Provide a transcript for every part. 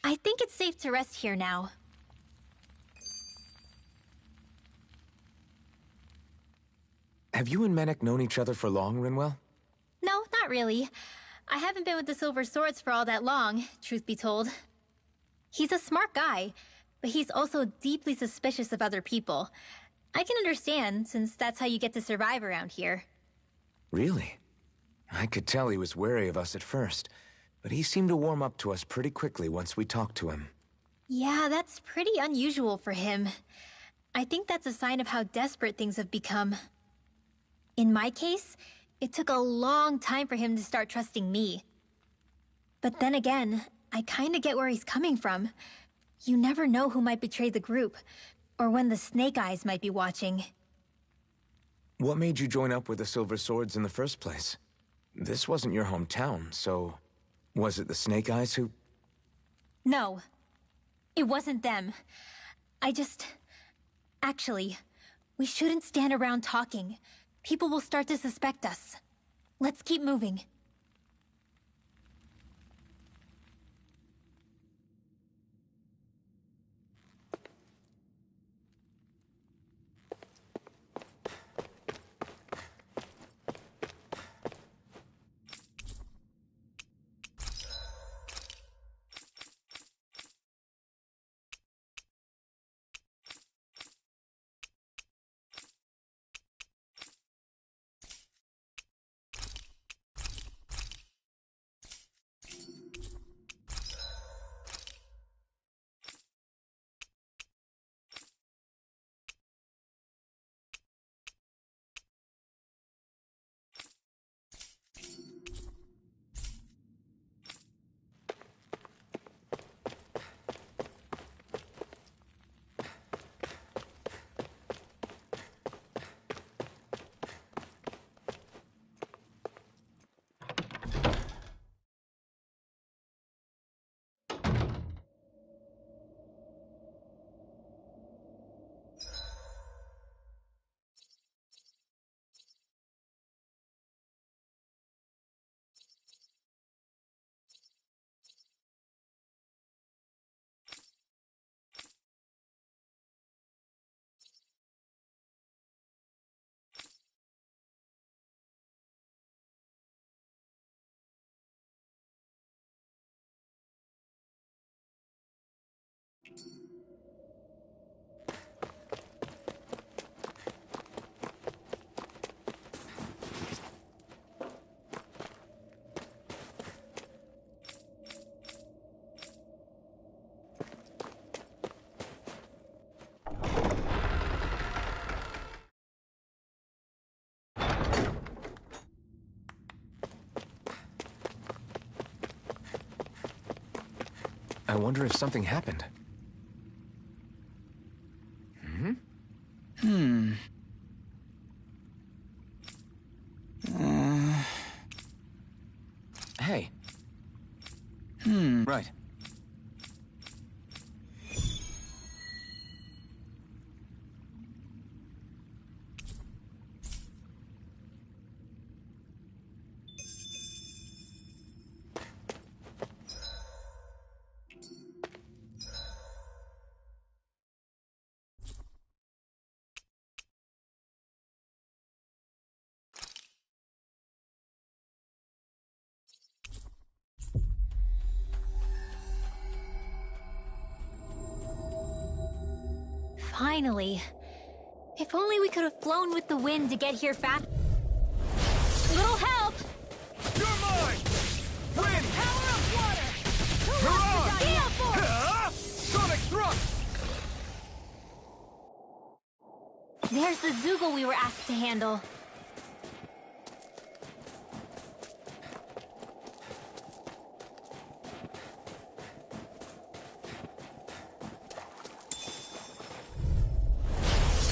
I think it's safe to rest here now. Have you and Menek known each other for long, Rinwell? No, not really. I haven't been with the Silver Swords for all that long, truth be told. He's a smart guy, but he's also deeply suspicious of other people. I can understand, since that's how you get to survive around here. Really? I could tell he was wary of us at first, but he seemed to warm up to us pretty quickly once we talked to him. Yeah, that's pretty unusual for him. I think that's a sign of how desperate things have become. In my case, it took a long time for him to start trusting me. But then again, I kinda get where he's coming from. You never know who might betray the group, or when the Snake Eyes might be watching. What made you join up with the Silver Swords in the first place? This wasn't your hometown, so... was it the Snake Eyes who... No. It wasn't them. Actually, we shouldn't stand around talking. People will start to suspect us. Let's keep moving. I wonder if something happened. Hey. Right. Finally. If only we could have flown with the wind to get here fast. Little help! You're mine! Wind! Power of water! Who Hurrah! wants to die? Gale force! Sonic thrust! There's the Zoogle we were asked to handle.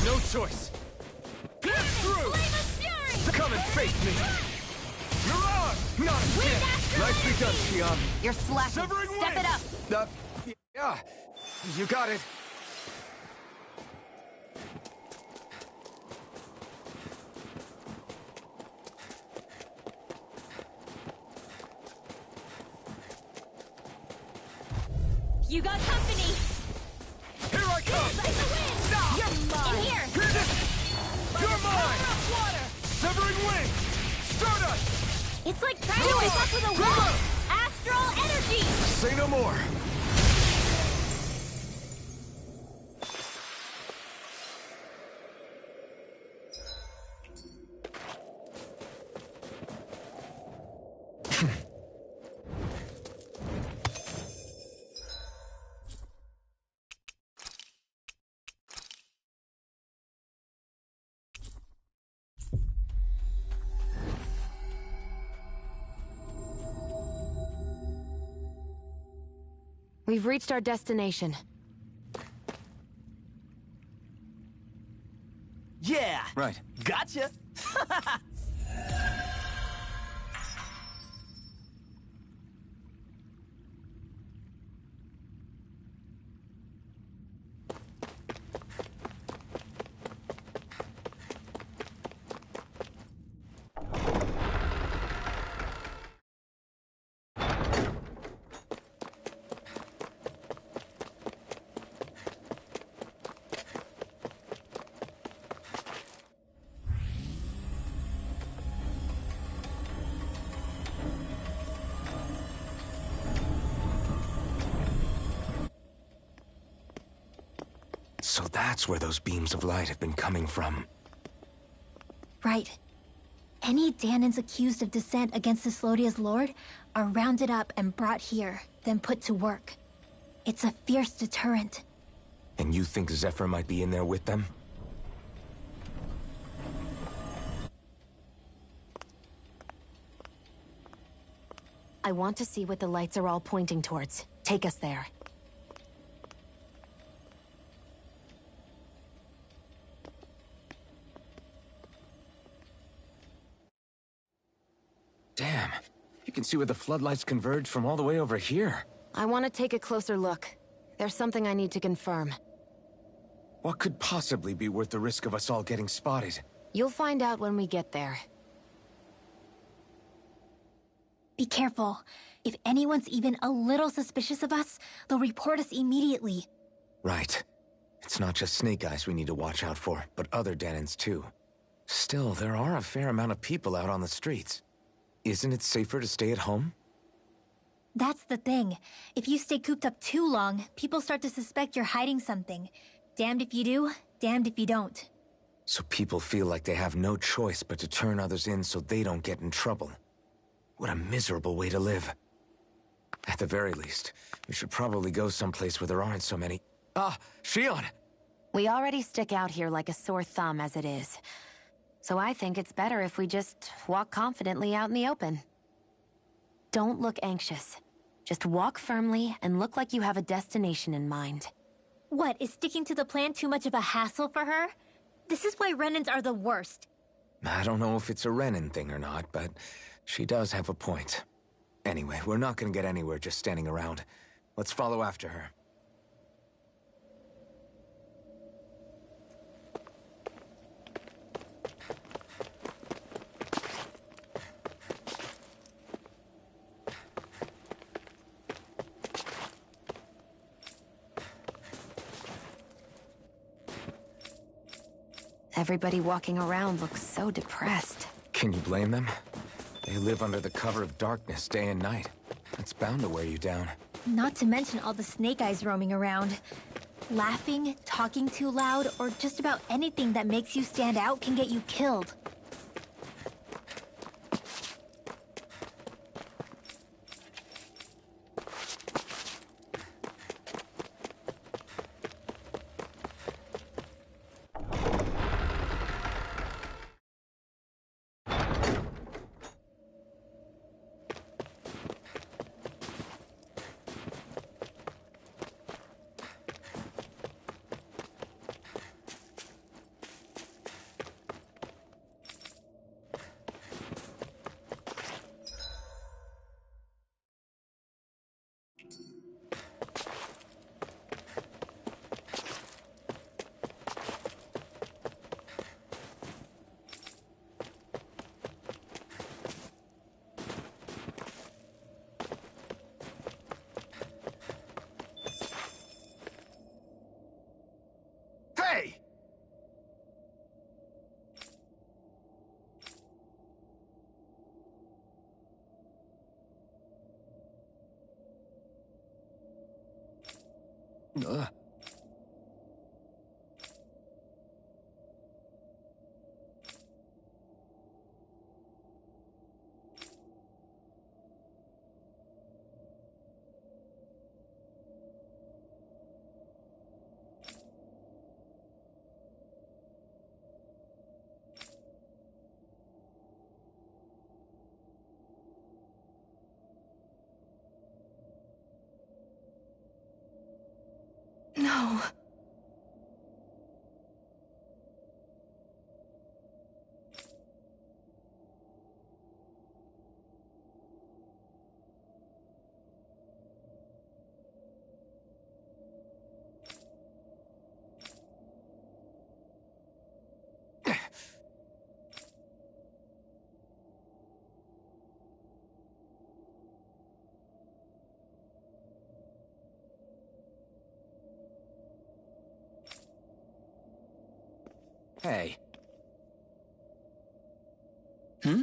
No choice. Get through! Flame of fury! Come and face me! You're on! Not again! Nicely done, Xion. You're slacking. Severing Step it up. Yeah. You got it. You got company! Here I come! Like the wind! Stop! You're mine! In here! You're mine! Water! Severing wing! Stardust! It's like trying to wake up with a wall! Astral energy! Say no more! We've reached our destination. Yeah! Right. Gotcha! So that's where those beams of light have been coming from. Right. Any Danans accused of dissent against the Slodia's lord are rounded up and brought here, then put to work. It's a fierce deterrent. And you think Zephyr might be in there with them? I want to see what the lights are all pointing towards. Take us there. Damn. You can see where the floodlights converge from all the way over here. I want to take a closer look. There's something I need to confirm. What could possibly be worth the risk of us all getting spotted? You'll find out when we get there. Be careful. If anyone's even a little suspicious of us, they'll report us immediately. Right. It's not just Snake Eyes we need to watch out for, but other Danans too. Still, there are a fair amount of people out on the streets. Isn't it safer to stay at home? That's the thing. If you stay cooped up too long, people start to suspect you're hiding something. Damned if you do, damned if you don't. So people feel like they have no choice but to turn others in so they don't get in trouble. What a miserable way to live. At the very least, we should probably go someplace where there aren't so many... Ah, Shion! We already stick out here like a sore thumb as it is. So I think it's better if we just walk confidently out in the open. Don't look anxious. Just walk firmly and look like you have a destination in mind. What, is sticking to the plan too much of a hassle for her? This is why Renans are the worst. I don't know if it's a Renan thing or not, but she does have a point. Anyway, we're not gonna get anywhere just standing around. Let's follow after her. Everybody walking around looks so depressed. Can you blame them? They live under the cover of darkness day and night. That's bound to wear you down. Not to mention all the Snake Eyes roaming around. Laughing, talking too loud, or just about anything that makes you stand out can get you killed. Ugh. No. Hey. Hmm?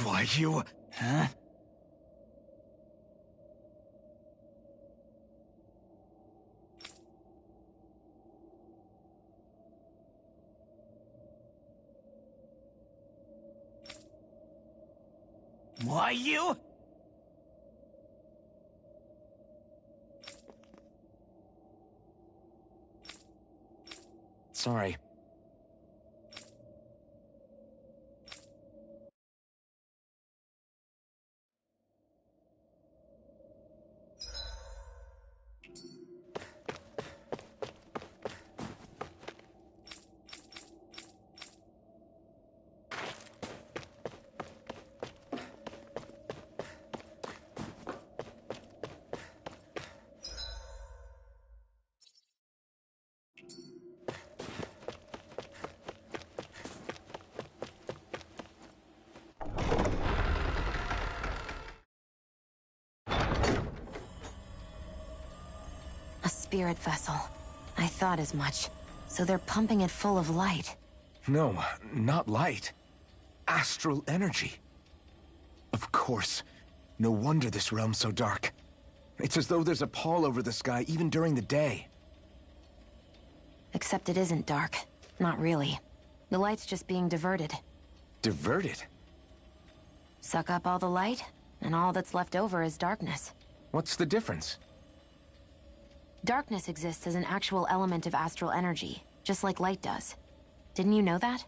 Why, you... Huh? Why, you... Sorry. A spirit vessel. I thought as much. So they're pumping it full of light. No, not light. Astral energy. Of course. No wonder this realm's so dark. It's as though there's a pall over the sky even during the day. Except it isn't dark. Not really. The light's just being diverted. Diverted? Suck up all the light, and all that's left over is darkness. What's the difference? Darkness exists as an actual element of astral energy, just like light does. Didn't you know that?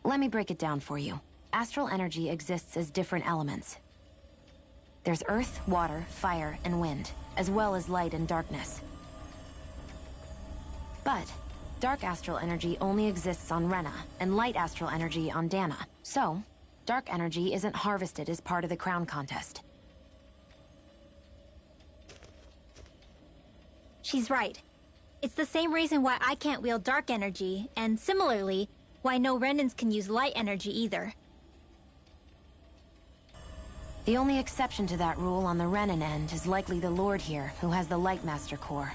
Let me break it down for you. Astral energy exists as different elements. There's earth, water, fire, and wind, as well as light and darkness. But dark astral energy only exists on Rena, and light astral energy on Dana. So, dark energy isn't harvested as part of the crown contest. She's right. It's the same reason why I can't wield dark energy, and similarly, why no Renans can use light energy either. The only exception to that rule on the Renan end is likely the Lord here, who has the Light Master core.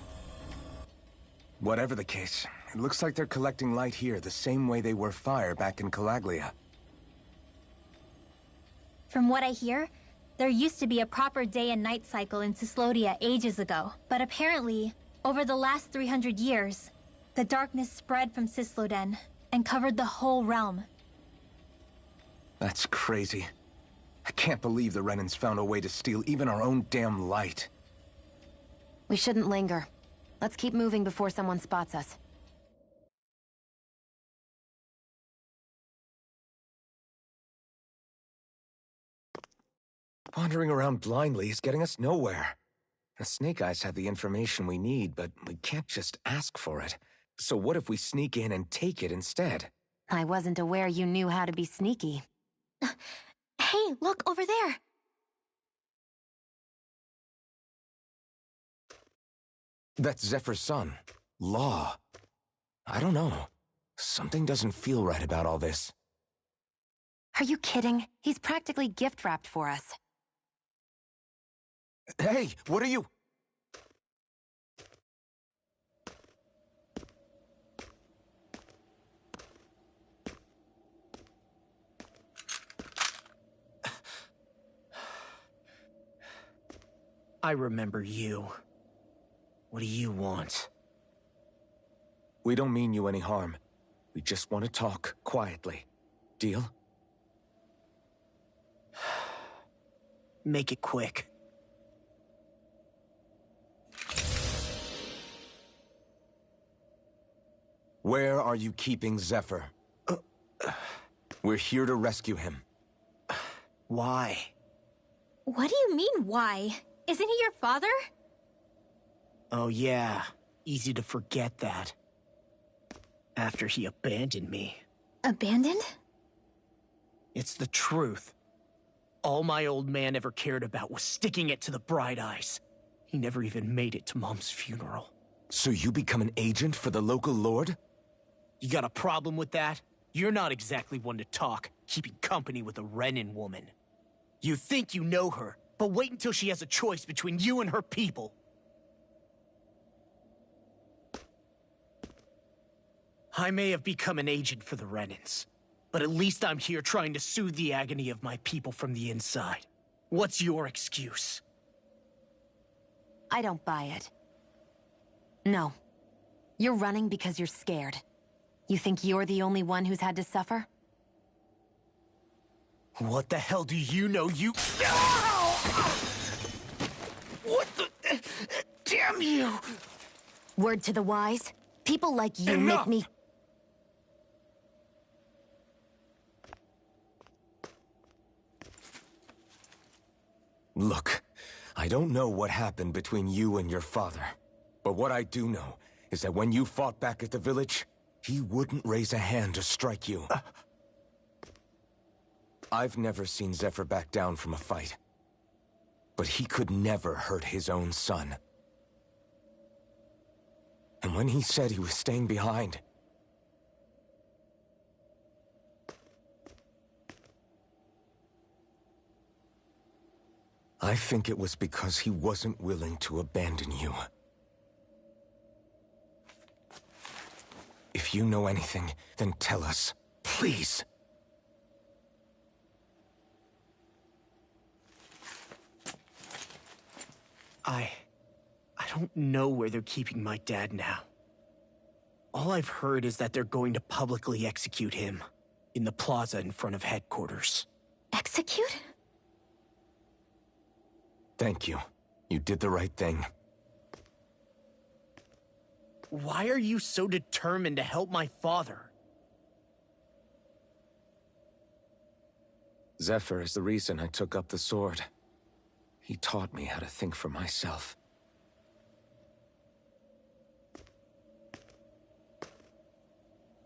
Whatever the case, it looks like they're collecting light here the same way they were fire back in Calaglia. From what I hear, there used to be a proper day and night cycle in Cyslodia ages ago, but apparently, over the last 300 years, the darkness spread from Cysloden and covered the whole realm. That's crazy. I can't believe the Renans found a way to steal even our own damn light. We shouldn't linger. Let's keep moving before someone spots us. Wandering around blindly is getting us nowhere. The Snake Eyes have the information we need, but we can't just ask for it. So what if we sneak in and take it instead? I wasn't aware you knew how to be sneaky. Hey, look over there! That's Zephyr's son, Law. I don't know. Something doesn't feel right about all this. Are you kidding? He's practically gift-wrapped for us. Hey, what are you... I remember you. What do you want? We don't mean you any harm. We just want to talk quietly. Deal? Make it quick. Where are you keeping Zephyr? We're here to rescue him. Why? What do you mean, why? Isn't he your father? Oh yeah, easy to forget that. After he abandoned me. Abandoned? It's the truth. All my old man ever cared about was sticking it to the Bright Eyes. He never even made it to Mom's funeral. So you become an agent for the local lord? You got a problem with that? You're not exactly one to talk, keeping company with a Renin woman. You think you know her, but wait until she has a choice between you and her people. I may have become an agent for the Renins, but at least I'm here trying to soothe the agony of my people from the inside. What's your excuse? I don't buy it. No. You're running because you're scared. You think you're the only one who's had to suffer? What the hell do you know, you— What the— Damn you! Word to the wise, people like you Enough! make me— Look, I don't know what happened between you and your father. But what I do know is that when you fought back at the village, he wouldn't raise a hand to strike you. I've never seen Zephyr back down from a fight. But he could never hurt his own son. And when he said he was staying behind, I think it was because he wasn't willing to abandon you. If you know anything, then tell us, please. I don't know where they're keeping my dad now. All I've heard is that they're going to publicly execute him in the plaza in front of headquarters. Execute? Thank you. You did the right thing. Why are you so determined to help my father? Zephyr is the reason I took up the sword. He taught me how to think for myself.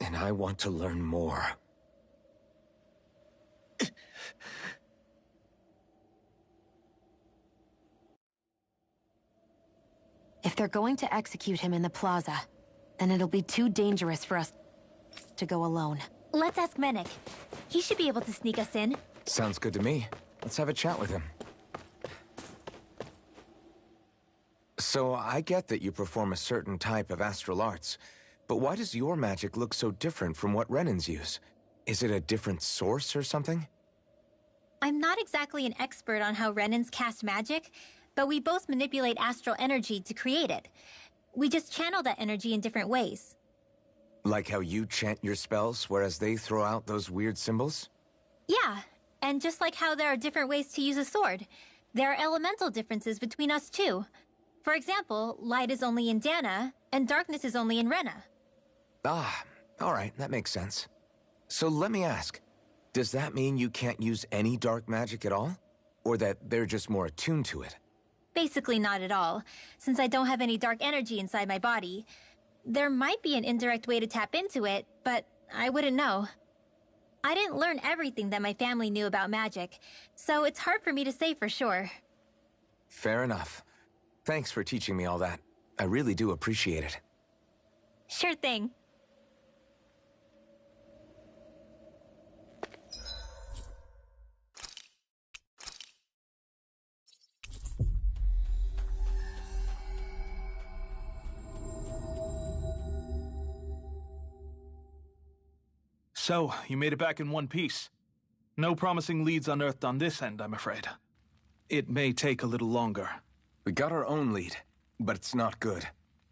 And I want to learn more. If they're going to execute him in the plaza, then it'll be too dangerous for us to go alone. Let's ask Menik. He should be able to sneak us in. Sounds good to me. Let's have a chat with him. So, I get that you perform a certain type of astral arts, but why does your magic look so different from what Renins use? Is it a different source or something? I'm not exactly an expert on how Renins cast magic, but we both manipulate astral energy to create it. We just channel that energy in different ways. Like how you chant your spells, whereas they throw out those weird symbols? Yeah, and just like how there are different ways to use a sword, there are elemental differences between us too. For example, light is only in Dana, and darkness is only in Rena. Ah, alright, that makes sense. So let me ask, does that mean you can't use any dark magic at all? Or that they're just more attuned to it? Basically not at all, since I don't have any dark energy inside my body. There might be an indirect way to tap into it, but I wouldn't know. I didn't learn everything that my family knew about magic, so it's hard for me to say for sure. Fair enough. Thanks for teaching me all that. I really do appreciate it. Sure thing. So, you made it back in one piece. No promising leads unearthed on this end, I'm afraid. It may take a little longer. We got our own lead, but it's not good.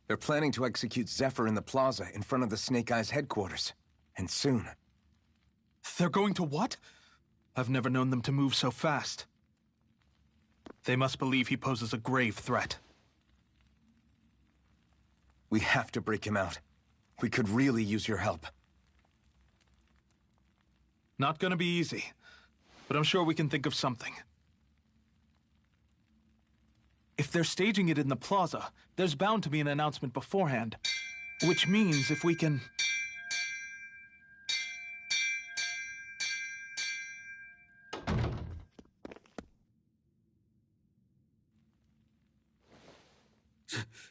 They're planning to execute Zephyr in the plaza in front of the Snake Eyes headquarters. And soon. They're going to what? I've never known them to move so fast. They must believe he poses a grave threat. We have to break him out. We could really use your help. Not gonna be easy, but I'm sure we can think of something. If they're staging it in the plaza, there's bound to be an announcement beforehand. Which means if we can...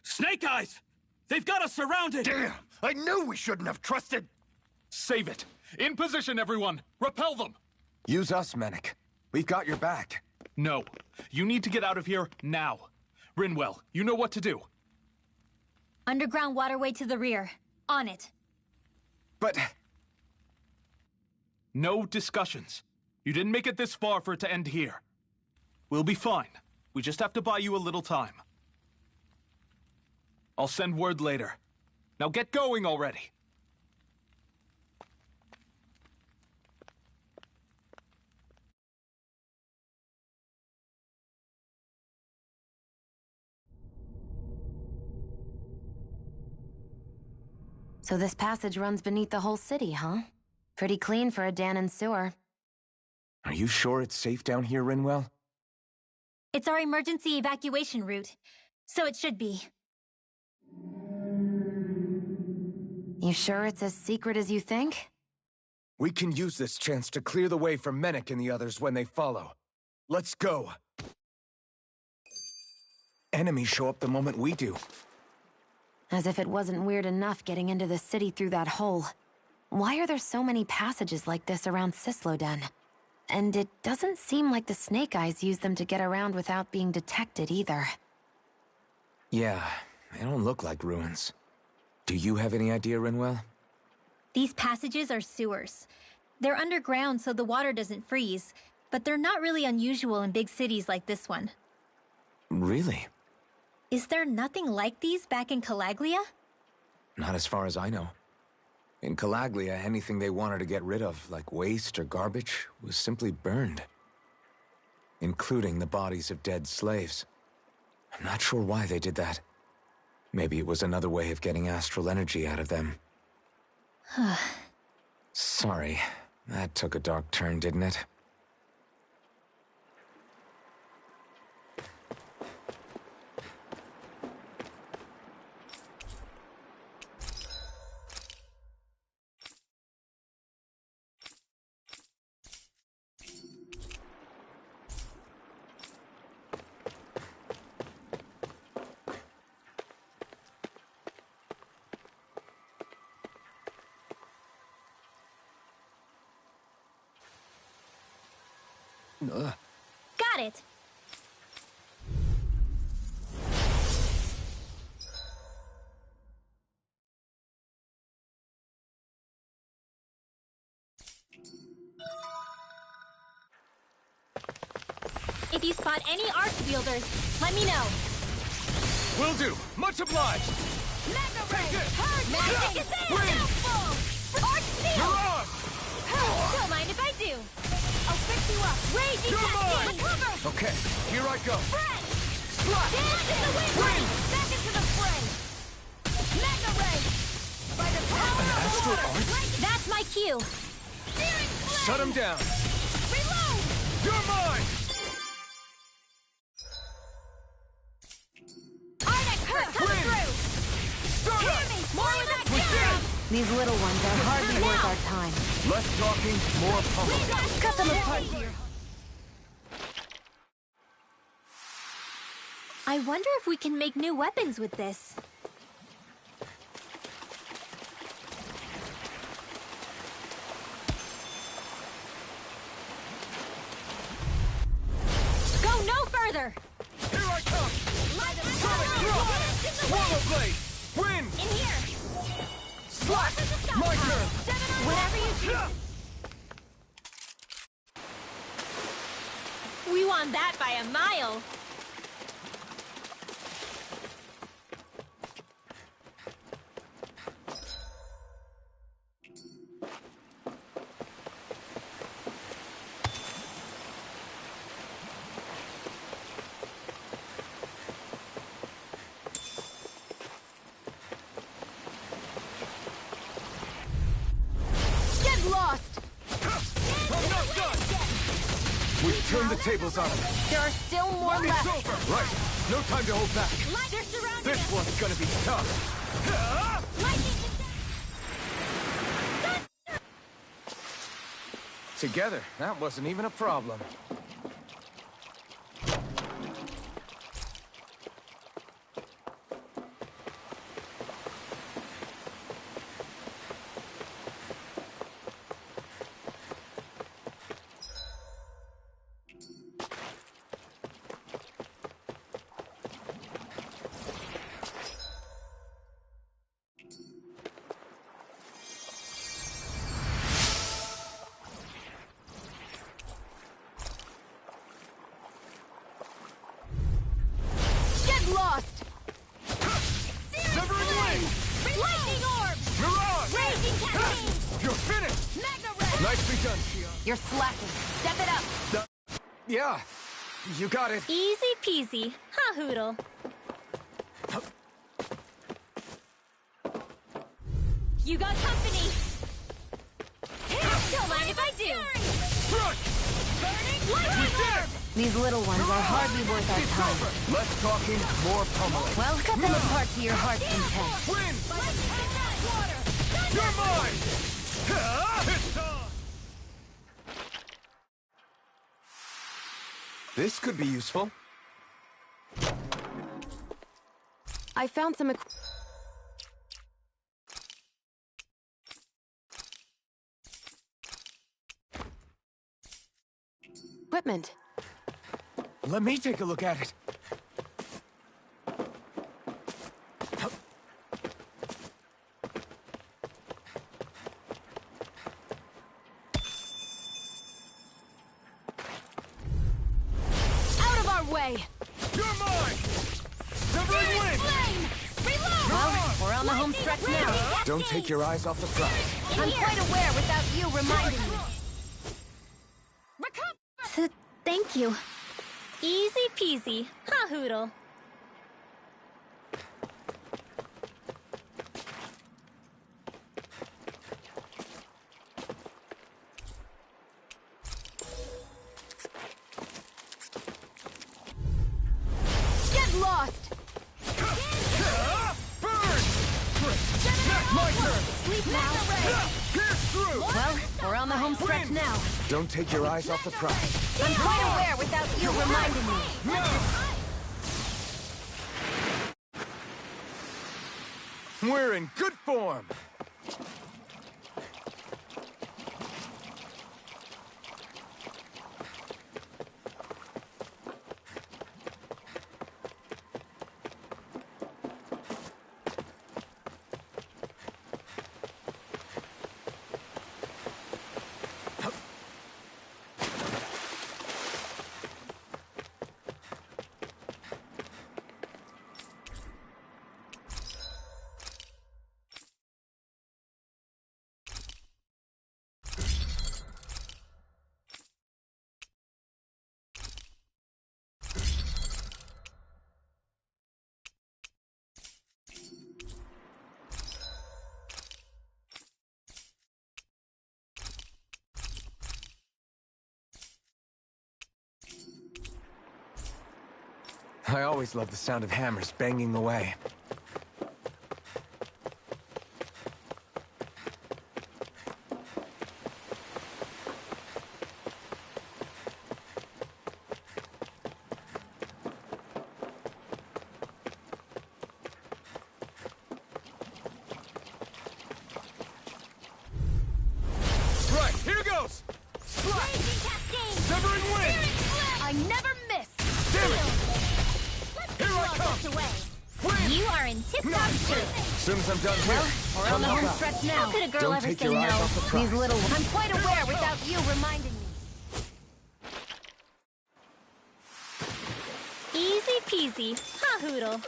Snake Eyes! They've got us surrounded! Damn! I knew we shouldn't have trusted... Save it! In position, everyone! Repel them! Use us, Mennick. We've got your back. No. You need to get out of here now. Rinwell, you know what to do. Underground waterway to the rear. On it. But... No discussions. You didn't make it this far for it to end here. We'll be fine. We just have to buy you a little time. I'll send word later. Now get going already. So this passage runs beneath the whole city, huh? Pretty clean for a Danon sewer. Are you sure it's safe down here, Rinwell? It's our emergency evacuation route, so it should be. You sure it's as secret as you think? We can use this chance to clear the way for Mennick and the others when they follow. Let's go. Enemies show up the moment we do. As if it wasn't weird enough getting into the city through that hole. Why are there so many passages like this around Sisloden? And it doesn't seem like the Snake Eyes use them to get around without being detected either. Yeah, they don't look like ruins. Do you have any idea, Rinwell? These passages are sewers. They're underground so the water doesn't freeze, but they're not really unusual in big cities like this one. Really? Is there nothing like these back in Calaglia? Not as far as I know. In Calaglia, anything they wanted to get rid of, like waste or garbage, was simply burned. Including the bodies of dead slaves. I'm not sure why they did that. Maybe it was another way of getting astral energy out of them. Sorry, that took a dark turn, didn't it? Got it! If you spot any arch wielders, let me know. Will do. Much obliged. Mega Ray! it! Magic is in! Now full! Arch You're seal! on! Don't mind if I do. I'll fix you up. Raging You're cascade! mine! Recover! Okay, here I go. Fred! Slash! Dance in the wind! Wind! Back into the fray! Mega Ray! By the power of astral water! arch? That's my cue. Searing flame! Shut him down. Reload! You're mine! Arctic curve coming through! Start Hear up! me! More of that We're serum! These little ones are hardly Now! worth our time. Less talking, more pummeling. Cut them apart here. I wonder if we can make new weapons with this. Go no further! Here I come! Light the Sonic power drop! of water in the Swallow wind! blade! Wind! In here! Slash! This is stop My time. turn! 7 on whatever you choose. We won that by a mile. the tables on him. There are still more It's left. over! Right. No time to hold back. They're surrounding This us. one's gonna be tough. Together, that wasn't even a problem. Get lost! Zephyr and Wing! Lightning orbs! Mirage! Raging cascade! You're finished! Magna ray! Nicely done, Xion. You're slacking. Step it up. Yeah, you got it. Easy peasy. Ha hoodle. You got company. Don't mind if I do. Front! Lightning orb! These little ones are hardly worth our It's time. over. Less talking, more pummeling. Well, cut them apart to your heart's content. Win! Water! You're mine! It's on! This could be useful. I found some equipment. Let me take a look at it. Out of our way! You're mine! Zephyr and Wing! Flame! Reload! Well, we're on the home stretch now. Don't take your eyes off the prize. I'm quite aware without you reminding me. Thank you. Easy peasy. Ha hoodle. Get lost! Burn! My turn! Sleep now. Pierce through! Well, we're on the home stretch now. Don't take your eyes off the prize. I'm quite aware without you reminding me. We're in good form. I always love the sound of hammers banging away. Right, here goes! Slap! Zephyr and Wing! I never miss! Damn it! Here I come! You are in tip-top shape. As soon as I'm done here, We're on come the on home out. stretch How now. could a girl Don't ever take say your eyes no? off the prize. These little ones. I'm quite aware without you reminding me. Easy peasy. Ha hoodle.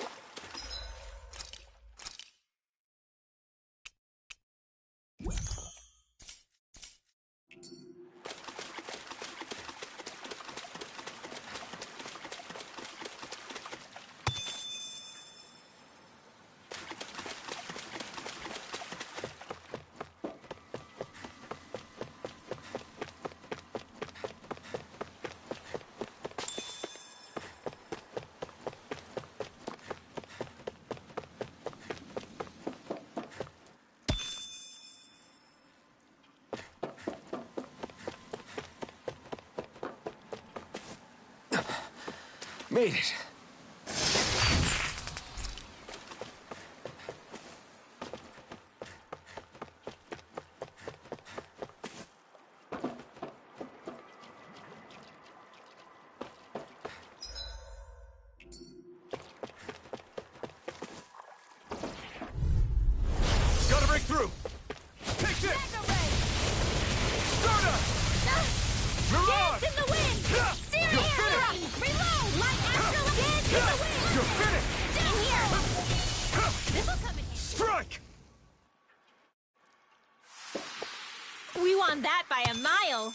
Made it. Gotta break through! Take this! Stardust! Mirage! Dance in the wind! You're finished! Reload! Light astral dance in the wind! You're finished! In here! This'll come in handy. Strike! We won that by a mile.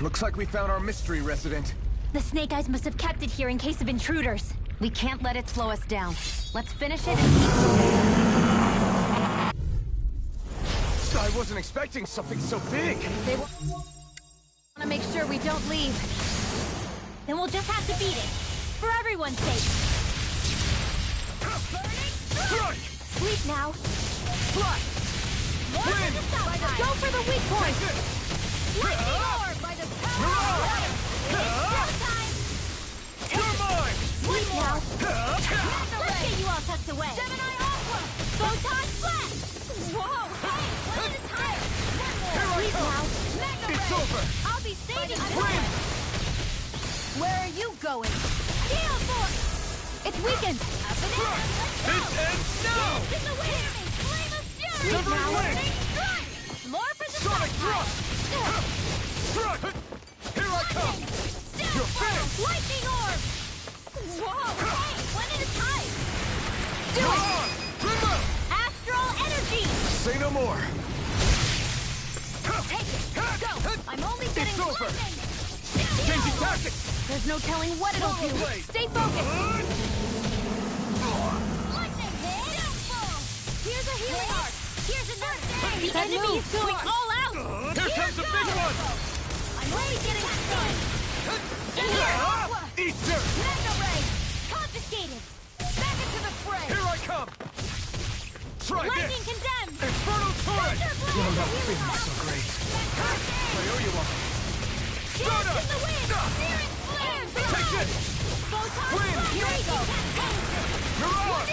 Looks like we found our mystery resident. The Snake Eyes must have kept it here in case of intruders. We can't let it slow us down. Let's finish it and keep moving. I wasn't expecting something so big. They want to make sure we don't leave. Then we'll just have to beat it. For everyone's sake. Strike! Sleep now. Fly! More Win! to the south side. Go for the weak point. Lightning orb by the power of water. Showtime. You're mine! Sleep now. Let's get you all tucked away. Gemini Aqua. Photon Flash. Whoa, hey, one at a time. Here I Sleep come. now. Mega It's Ray. over! I'll be saving this Win! one. Where are you going? Gale Force. It's weakened. Up and in. Let's go. This ends now! Dance in the wind. Flame of fury. Zephyr win. Strike. More for the Sonic south thrust! side. Strike! Here I come! You're finished! Lightning orb. Whoa, hey, one at a time. Do Come it. on! Remote! Astral energy. Say no more. Take it. Go. I'm only getting It's over. lightning. Changing tactics! There's no telling what it'll do. Rollerblade. Stay focused. Lightning hit. Downfall. Here's a healing arc. Here's another. The enemy is going all out. Here comes the big one! I'm only getting stunned. In here. Aqua. Eat dirt! Mega ray. Confiscated. Back into the fray. Here I come! Try Lightning this! condemned. Infernal torrent! I'm not feeling so great. I owe you one! Dance in the wind. Searing flame. Take this! Photon Wind. flash. Here we go. Mirage!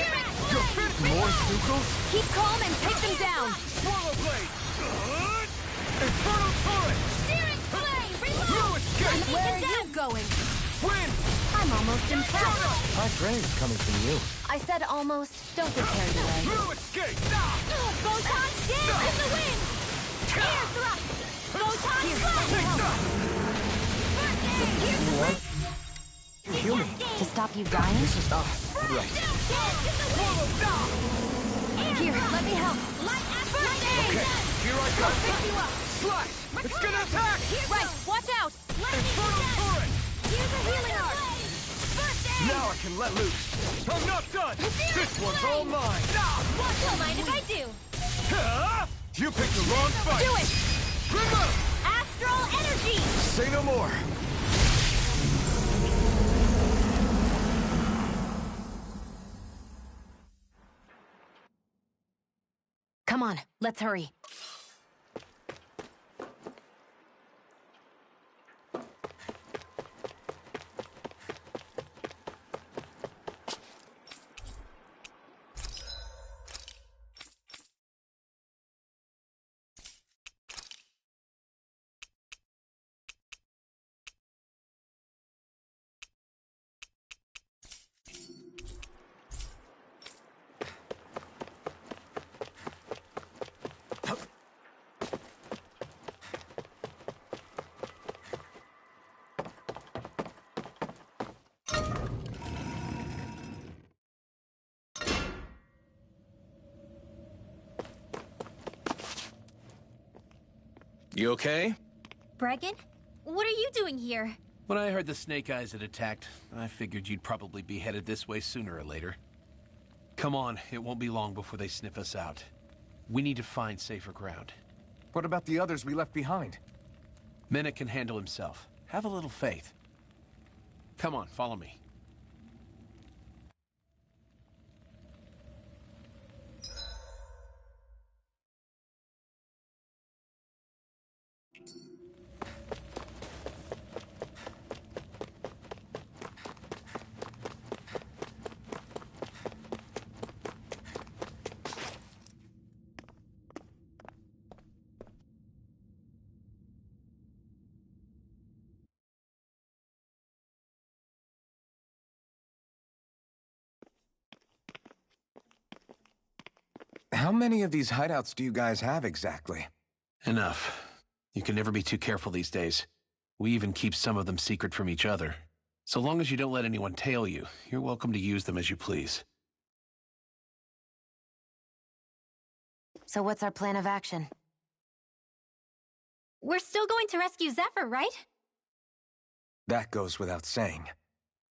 You're finished! More Sukals? Keep calm and take them down. Swallow blade! Infernal torrent! Searing flame. You Reload. escape! Where are you going? Wind! I'm almost impressed. High praise coming from you. I said almost. Don't get carried away. You escape! Photon dance in the wind. Air thrust. Photon flash. Here's the ring. You heal me. To stop you dying? This is right. Dance in the wind. Here, let me help. Light astral Okay, dance. here I come! Pick you up. Slash! It's gonna attack! Right, watch out. Infernal torrent! Here's a healing arc. First aid. Now I can let loose! I'm not done! This one's all mine! Don't mind if I do. You picked the wrong fight! Do it. Remote! Astral energy. Say no more. Come on, let's hurry. You okay? Bregan? What are you doing here? When I heard the Snake Eyes had attacked, I figured you'd probably be headed this way sooner or later. Come on, it won't be long before they sniff us out. We need to find safer ground. What about the others we left behind? Menek can handle himself. Have a little faith. Come on, follow me. How many of these hideouts do you guys have exactly? Enough. You can never be too careful these days. We even keep some of them secret from each other. So long as you don't let anyone tail you, you're welcome to use them as you please. So what's our plan of action? We're still going to rescue Zephyr, right? That goes without saying.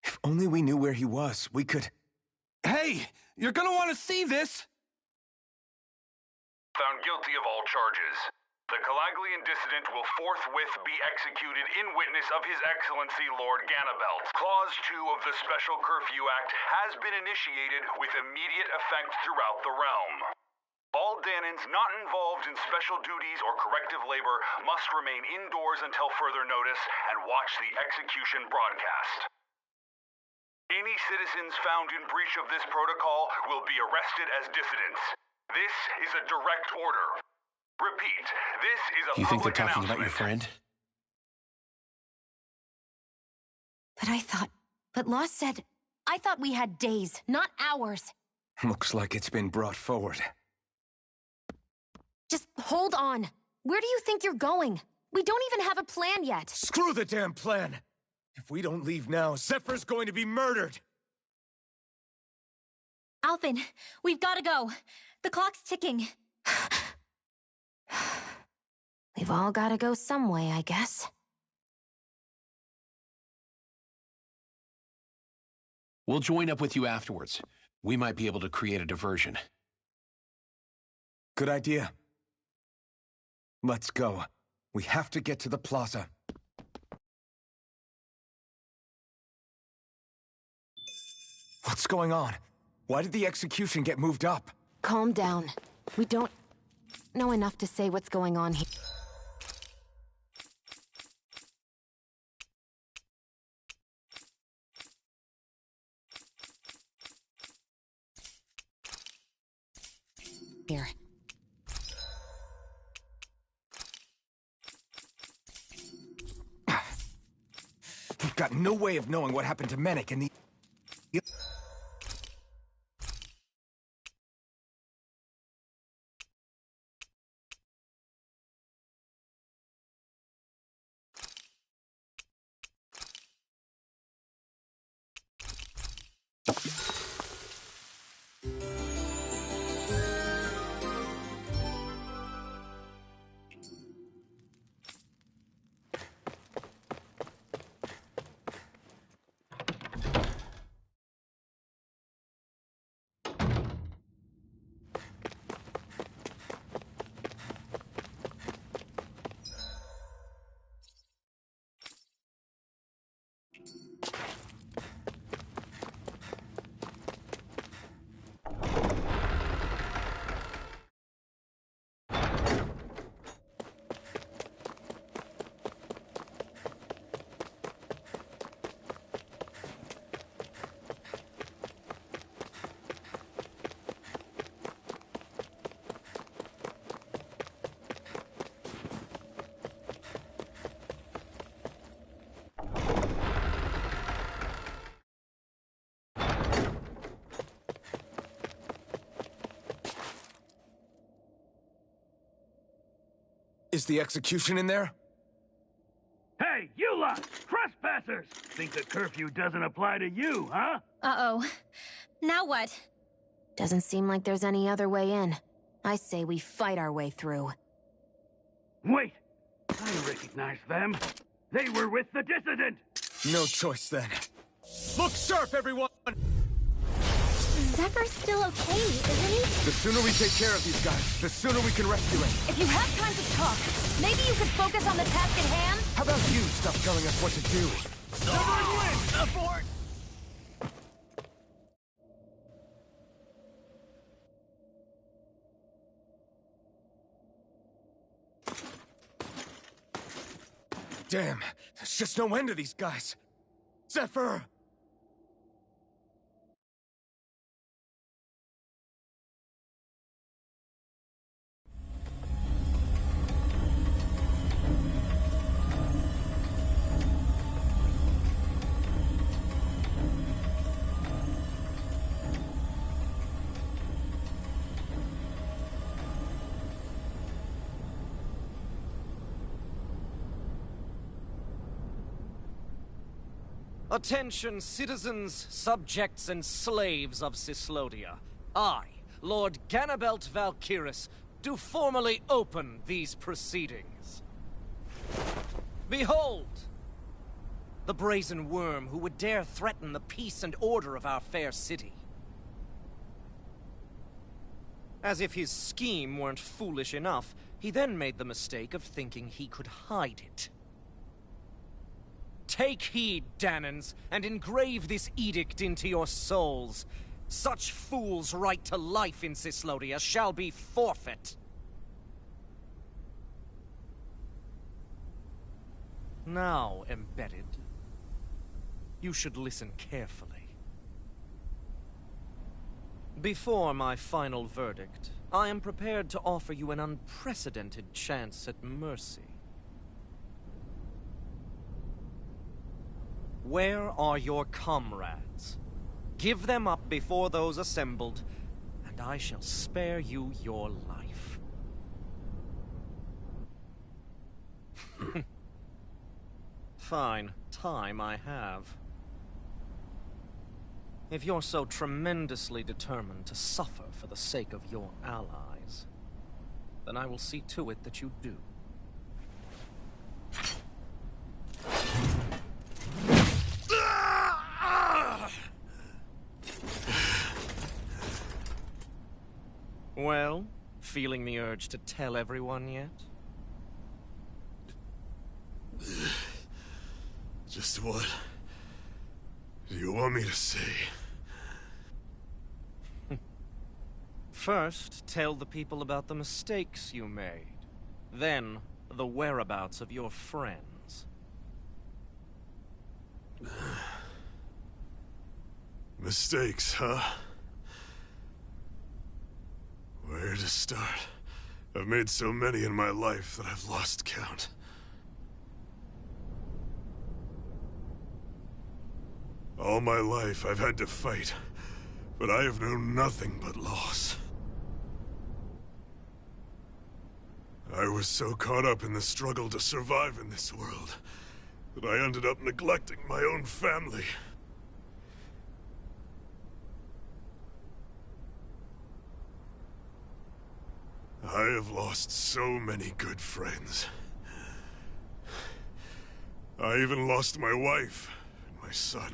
If only we knew where he was, we could... Hey! You're gonna want to see this! Found guilty of all charges. The Calaglian dissident will forthwith be executed in witness of His Excellency Lord Ganabelt. Clause 2 of the Special Curfew Act has been initiated with immediate effect throughout the realm. All Danans not involved in special duties or corrective labor must remain indoors until further notice and watch the execution broadcast. Any citizens found in breach of this protocol will be arrested as dissidents. This is a direct order. Repeat, this is a You think they're public talking about your announcement. friend? But Law said... I thought we had days, not hours. Looks like it's been brought forward. Just hold on. Where do you think you're going? We don't even have a plan yet. Screw the damn plan! If we don't leave now, Zephyr's going to be murdered! Alphen, we've got to go. The clock's ticking. We've all got to go some way, I guess. We'll join up with you afterwards. We might be able to create a diversion. Good idea. Let's go. We have to get to the plaza. What's going on? Why did the execution get moved up? Calm down. We don't know enough to say what's going on here. Here. We've got no way of knowing what happened to Menek and the... Is the execution in there? Hey, you lot! Trespassers! Think the curfew doesn't apply to you, huh? Uh-oh. Now what? Doesn't seem like there's any other way in. I say we fight our way through. Wait! I recognize them. They were with the dissident! No choice then. Look sharp, everyone! Zephyr's still okay, isn't he? The sooner we take care of these guys, the sooner we can rescue him. If you have time to talk, maybe you could focus on the task at hand? How about you stop telling us what to do? Abort! Damn, there's just no end to these guys. Zephyr! Attention, citizens, subjects, and slaves of Cyslodia. I, Lord Ganabelt Valkyris, do formally open these proceedings. Behold! The brazen worm who would dare threaten the peace and order of our fair city. As if his scheme weren't foolish enough, he then made the mistake of thinking he could hide it. Take heed, Danans, and engrave this edict into your souls. Such fools' right to life in Cyslodia shall be forfeit. Now, embedded, you should listen carefully. Before my final verdict, I am prepared to offer you an unprecedented chance at mercy. Where are your comrades? Give them up before those assembled, and I shall spare you your life. Fine, time I have. If you're so tremendously determined to suffer for the sake of your allies, then I will see to it that you do. Well, feeling the urge to tell everyone yet? Just what do you want me to say? First, tell the people about the mistakes you made. Then, the whereabouts of your friends. Mistakes, huh? Where to start? I've made so many in my life that I've lost count. All my life I've had to fight, but I have known nothing but loss. I was so caught up in the struggle to survive in this world that I ended up neglecting my own family. I have lost so many good friends. I even lost my wife and my son.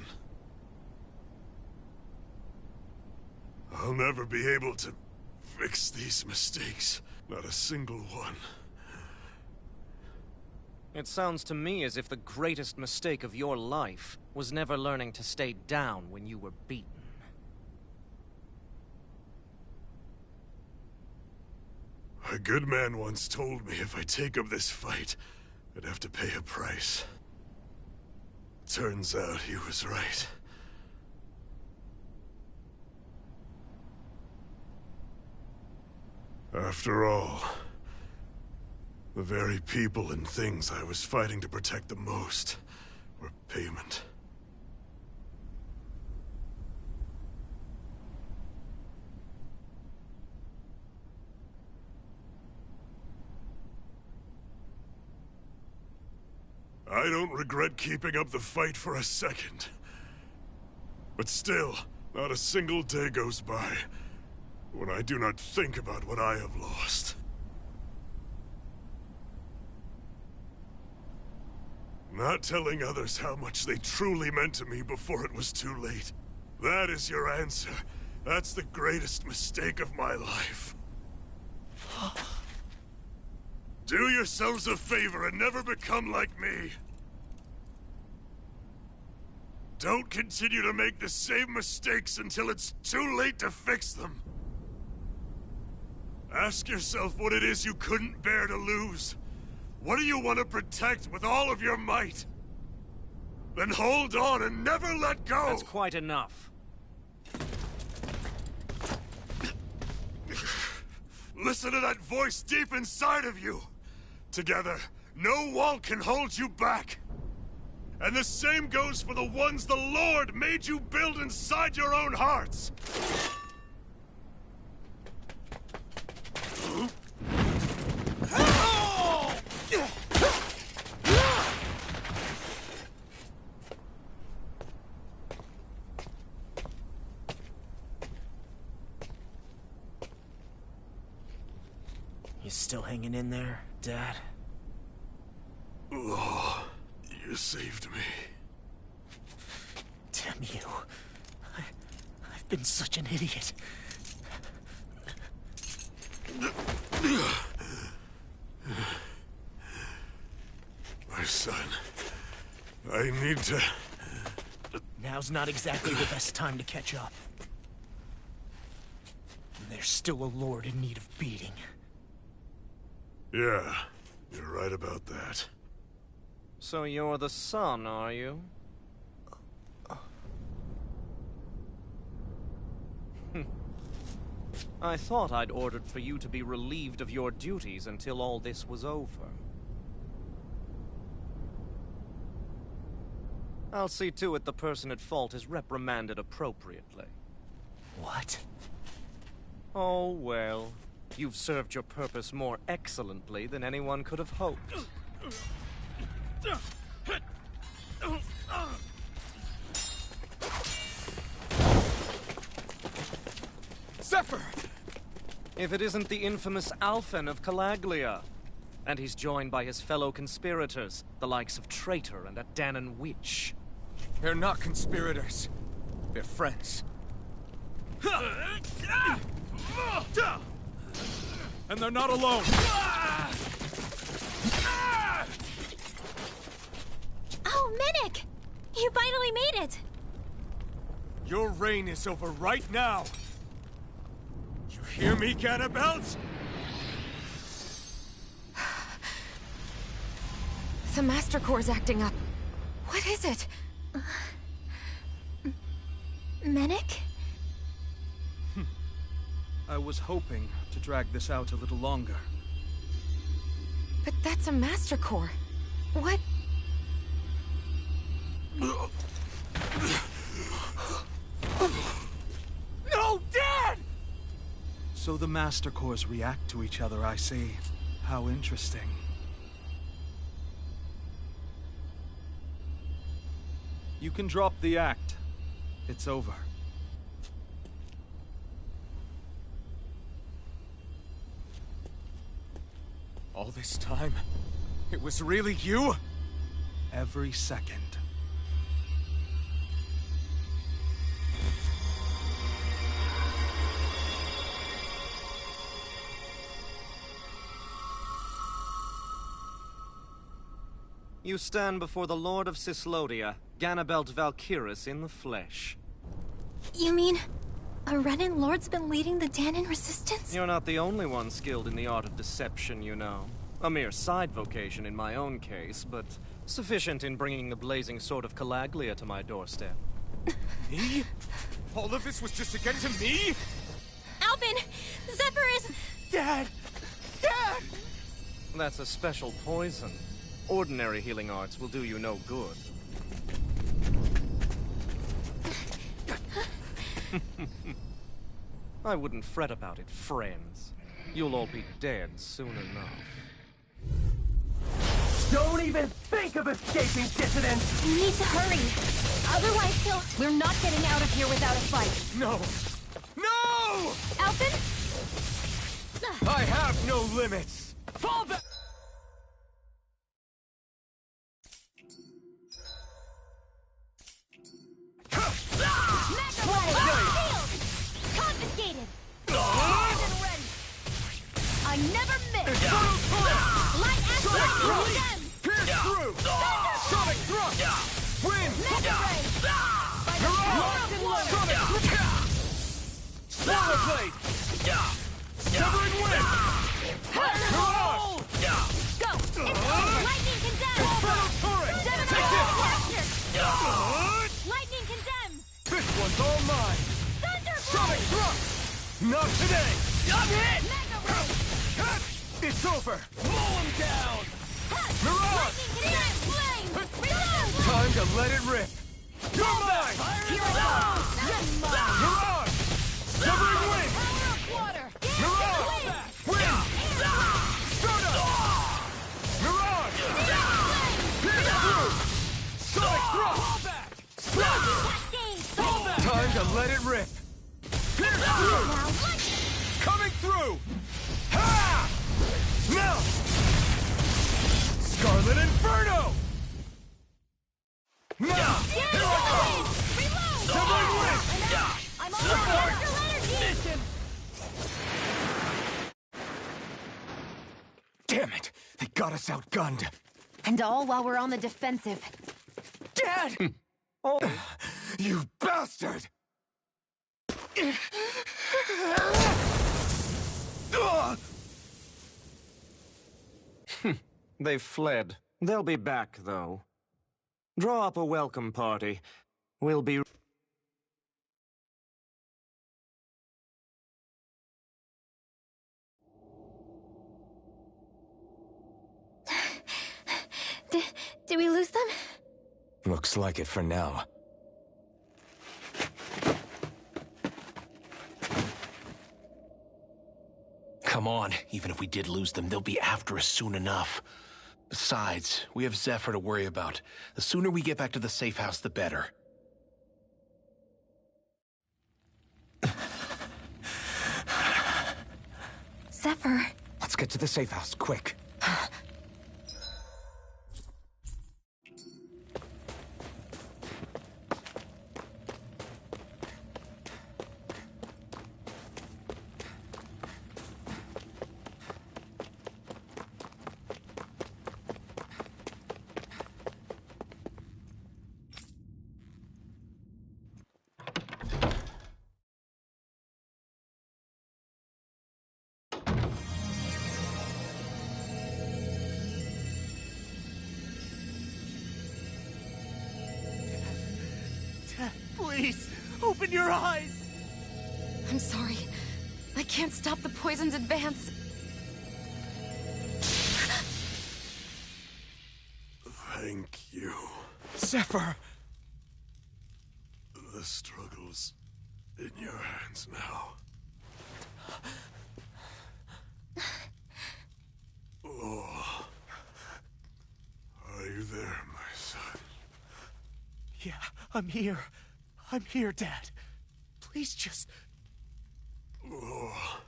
I'll never be able to fix these mistakes. Not a single one. It sounds to me as if the greatest mistake of your life was never learning to stay down when you were beaten. A good man once told me if I take up this fight, I'd have to pay a price. Turns out he was right. After all, the very people and things I was fighting to protect the most were payment. I don't regret keeping up the fight for a second. But still, not a single day goes by when I do not think about what I have lost. Not telling others how much they truly meant to me before it was too late. That is your answer. That's the greatest mistake of my life. Do yourselves a favor and never become like me. Don't continue to make the same mistakes until it's too late to fix them. Ask yourself what it is you couldn't bear to lose. What do you want to protect with all of your might? Then hold on and never let go! That's quite enough. Listen to that voice deep inside of you! Together, no wall can hold you back! And the same goes for the ones the Lord made you build inside your own hearts! You still hanging in there, Dad? Oh, you saved me. Damn you. I've been such an idiot. My son, I need to... Now's not exactly the best time to catch up. And there's still a lord in need of beating. Yeah, you're right about that. So you're the son, are you? I thought I'd ordered for you to be relieved of your duties until all this was over. I'll see to it the person at fault is reprimanded appropriately. What? Oh, well. You've served your purpose more excellently than anyone could have hoped. Zephyr! If it isn't the infamous Alphen of Calaglia. And he's joined by his fellow conspirators, the likes of Traitor and a Danon Witch. They're not conspirators. They're friends. And they're not alone! Oh, Minnick! You finally made it! Your reign is over right now! You hear me, Cannibals? The Master Core's acting up. What is it? Minnick? I was hoping to drag this out a little longer. But that's a Master Core. What? No, Dad! So the Master Cores react to each other, I see. How interesting. You can drop the act. It's over. All this time, it was really you? Every second. You stand before the Lord of Cyslodia, Ganabelt Valkyris in the flesh. You mean a Renan Lord's been leading the Danon resistance? You're not the only one skilled in the art of deception, you know. A mere side vocation in my own case, but sufficient in bringing the blazing sword of Calaglia to my doorstep. Me? All of this was just to get to me? Alvin! Zephyr is... Dad! Dad! That's a special poison. Ordinary healing arts will do you no good. I wouldn't fret about it, friends. You'll all be dead soon enough. Don't even think of escaping, dissidents! We need to hurry. Otherwise he'll... We're not getting out of here without a fight. No! No! Alvin? I have no limits! Fall back! Pierce through! Sonic thrust! Wind! Mirage! Sonic thrust! Solar blade! Severing wind! Mirage! Go! Lightning condemns! Infernal torrent! Take this! Lightning condemns! This one's all mine! Sonic thrust! Not today! I'm hit! Mega ray! It's over! Mow him down! Mirage! Lightning condemns! Flame! Reload! Time to let it rip! You're mine! Here I go! Mirage! Severing wind! Power of water! Mirage! Wind! Stardust! Mirage! Pierce through! Sonic thrust! Time to let it rip! Pierce through! Coming through! Ha! Now! Scarlet Inferno! Now! Here I come! Severing wind! I'm on fire! Energy! Damn it! They got us outgunned! And all while we're on the defensive. Dad! Oh, you bastard! They've fled. They'll be back, though. Draw up a welcome party. We'll be... Did we lose them? Looks like it for now. Come on. Even if we did lose them, they'll be after us soon enough. Besides, we have Zephyr to worry about. The sooner we get back to the safe house, the better. Zephyr. Let's get to the safe house, quick. Please, open your eyes! I'm sorry. I can't stop the poison's advance. Thank you. Zephyr! The struggle's in your hands now. Oh. Are you there, my son? Yeah, I'm here. I'm here, Dad. Please just... Oh.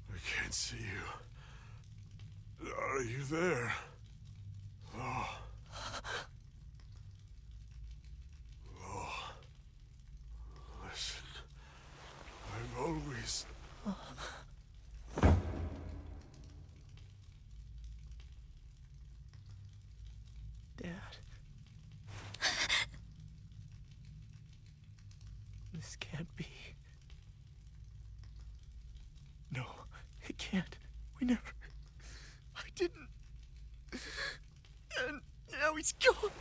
I can't see you. Are you there? Oh. Oh. Listen. I'm always... Dad. This can't be. No, it can't. We never... I didn't. And now he's gone.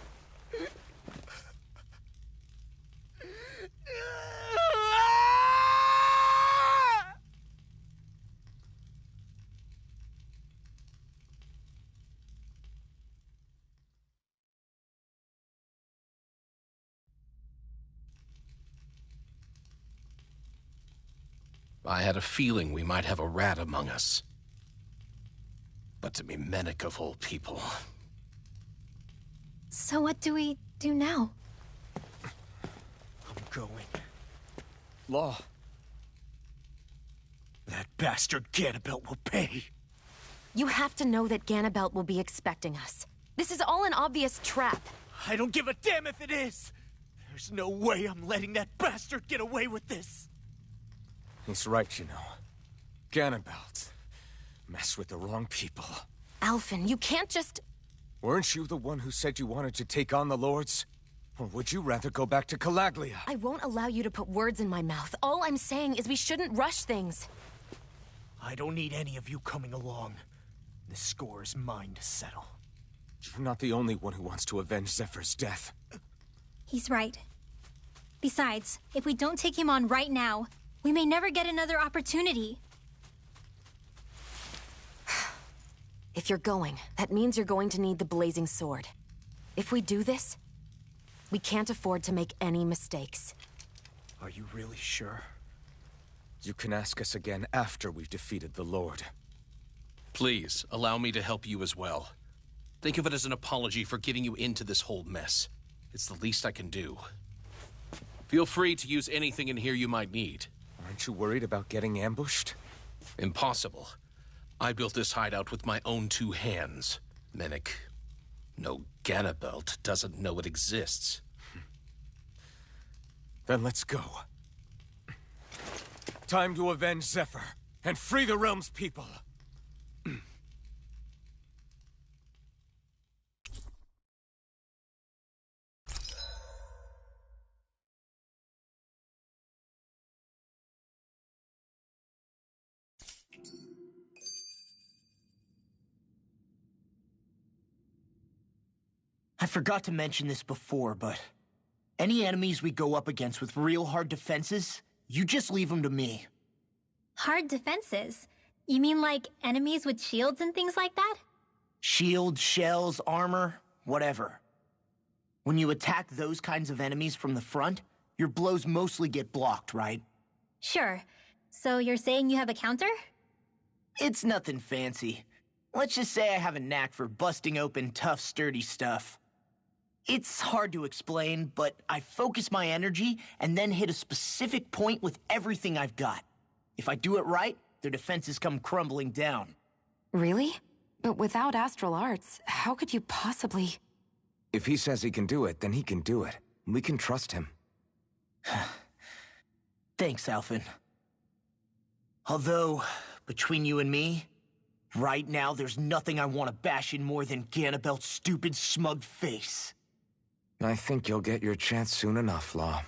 I had a feeling we might have a rat among us. But to be Menic of all people... So what do we do now? I'm going. Law. That bastard Ganabelt will pay. You have to know that Ganabelt will be expecting us. This is all an obvious trap. I don't give a damn if it is! There's no way I'm letting that bastard get away with this! He's right, you know. Ganabelt. Mess with the wrong people. Alphen, you can't just... Weren't you the one who said you wanted to take on the Lords? Or would you rather go back to Calaglia? I won't allow you to put words in my mouth. All I'm saying is we shouldn't rush things. I don't need any of you coming along. This score is mine to settle. You're not the only one who wants to avenge Zephyr's death. He's right. Besides, if we don't take him on right now, we may never get another opportunity. If you're going, that means you're going to need the Blazing Sword. If we do this, we can't afford to make any mistakes. Are you really sure? You can ask us again after we've defeated the Lord. Please, allow me to help you as well. Think of it as an apology for getting you into this whole mess. It's the least I can do. Feel free to use anything in here you might need. Aren't you worried about getting ambushed? Impossible. I built this hideout with my own 2 hands. Menik, no Ganabelt doesn't know it exists. Then let's go. Time to avenge Zephyr and free the realm's people. I forgot to mention this before, but any enemies we go up against with real hard defenses, you just leave them to me. Hard defenses? You mean like enemies with shields and things like that? Shields, shells, armor, whatever. When you attack those kinds of enemies from the front, your blows mostly get blocked, right? Sure. So you're saying you have a counter? It's nothing fancy. Let's just say I have a knack for busting open tough, sturdy stuff. It's hard to explain, but I focus my energy and then hit a specific point with everything I've got. If I do it right, their defenses come crumbling down. Really? But without astral arts, how could you possibly... If he says he can do it, then he can do it. We can trust him. Thanks, Alphen. Although, between you and me, right now there's nothing I want to bash in more than Ganabelt's stupid, smug face. I think you'll get your chance soon enough, Law.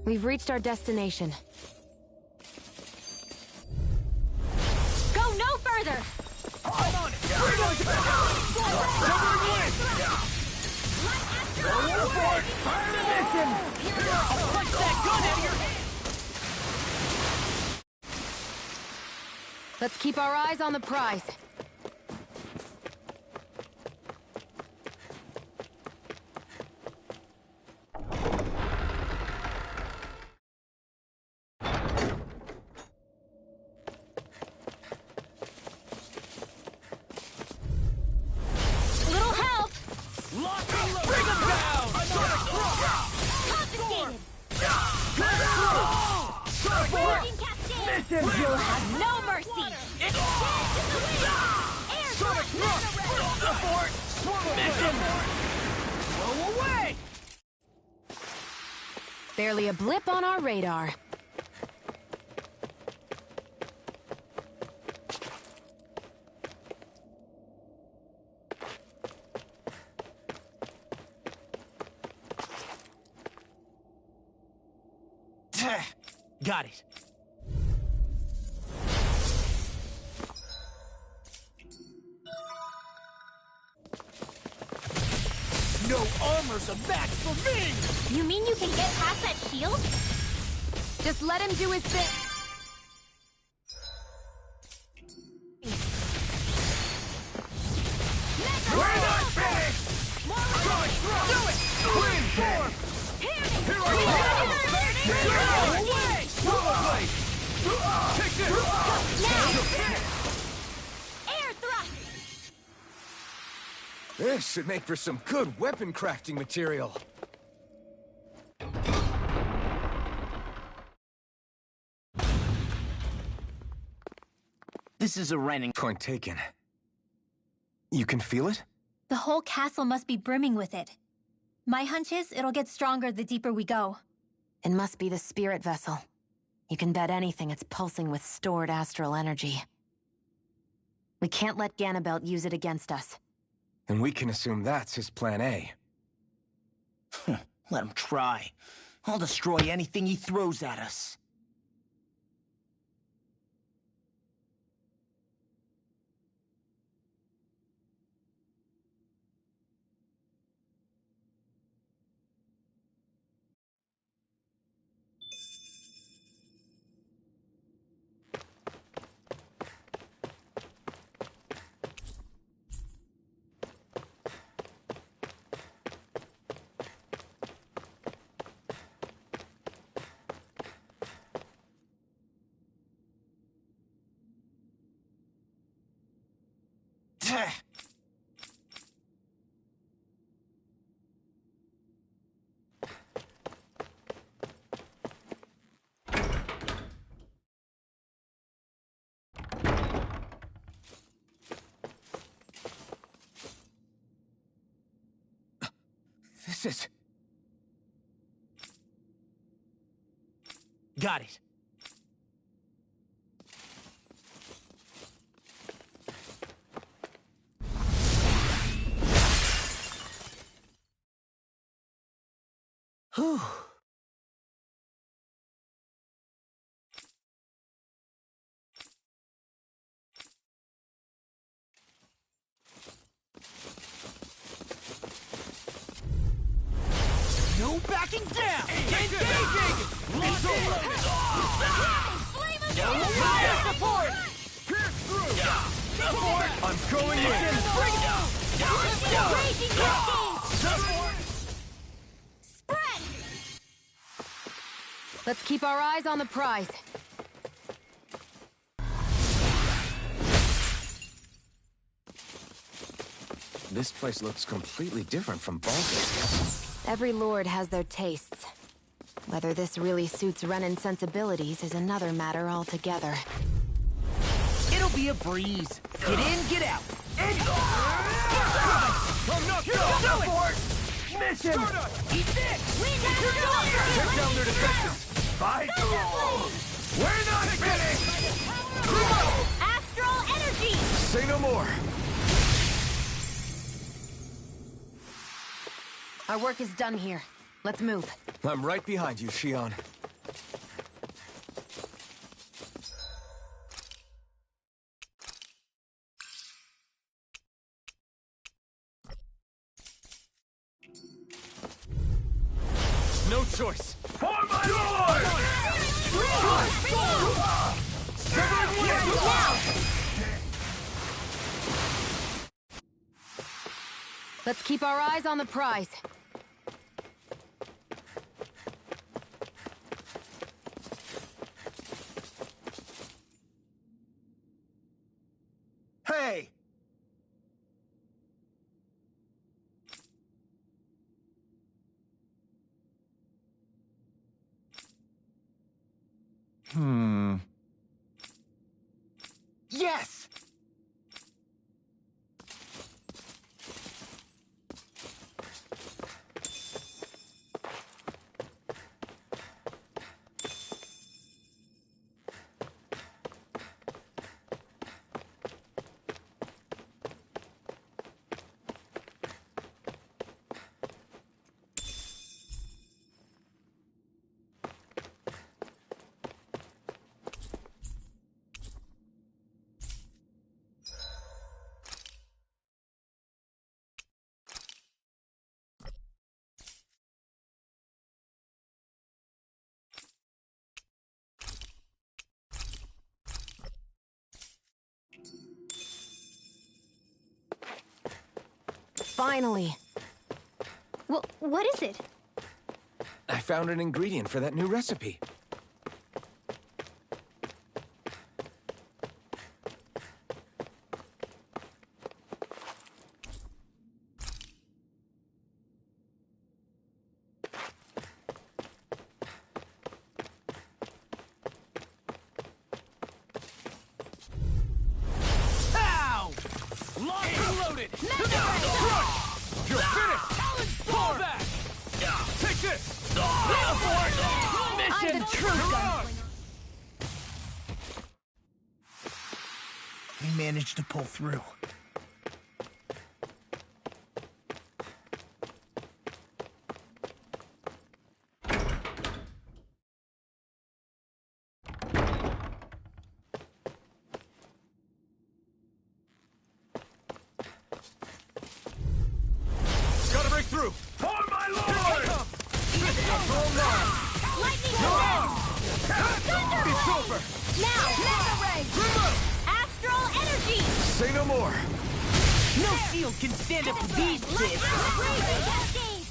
We've reached our destination. Go no further! I'm on it! We're going to Covering wind! Go for it! Fire the mission! I'll punch that gun out of your hand! Let's keep our eyes on the prize. You'll have no mercy! Barely a blip on our radar. Got it. No armor's a match for me! You mean you can get past that shield? Just let him do his thing. We're not finished! Do it! Wind form! Here I come! Take this! Air thrust! This should make for some good weapon crafting material. This is a renting. Point taken. You can feel it? The whole castle must be brimming with it. My hunch is it'll get stronger the deeper we go. It must be the spirit vessel. You can bet anything it's pulsing with stored astral energy. We can't let Ganabelt use it against us. And we can assume that's his plan A. Let him try. I'll destroy anything he throws at us. This is... Got it. Whew. No backing down! Engaging! Locked in! Fire support! Pierce through! Support! I'm going in! Bring it down! Spread! Let's keep our eyes on the prize. This place looks completely different from Baldur's. Every lord has their tastes. Whether this really suits Renan's sensibilities is another matter altogether. It'll be a breeze. Get in, get out. I'm not going for it! Mission! Eat this! Take down their defenses! Fight! We're not finished! Astral energy! Say no more! Our work is done here. Let's move. I'm right behind you, Shion. No choice! For my lord! Let's keep our eyes on the prize. Hey! Yes! finally. What is it? I found an ingredient for that new recipe. Locked and loaded! You're finished! Fall back! Take this! I'm the true gunslinger. We managed to pull through. Gotta break through! For my lord! Lightning It's over! Now, Mega Ray! Astral energy! Say no more! No shield can stand up to these kids! Crazy cascade!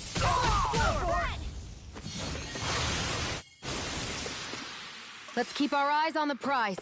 Let's keep our eyes on the prize.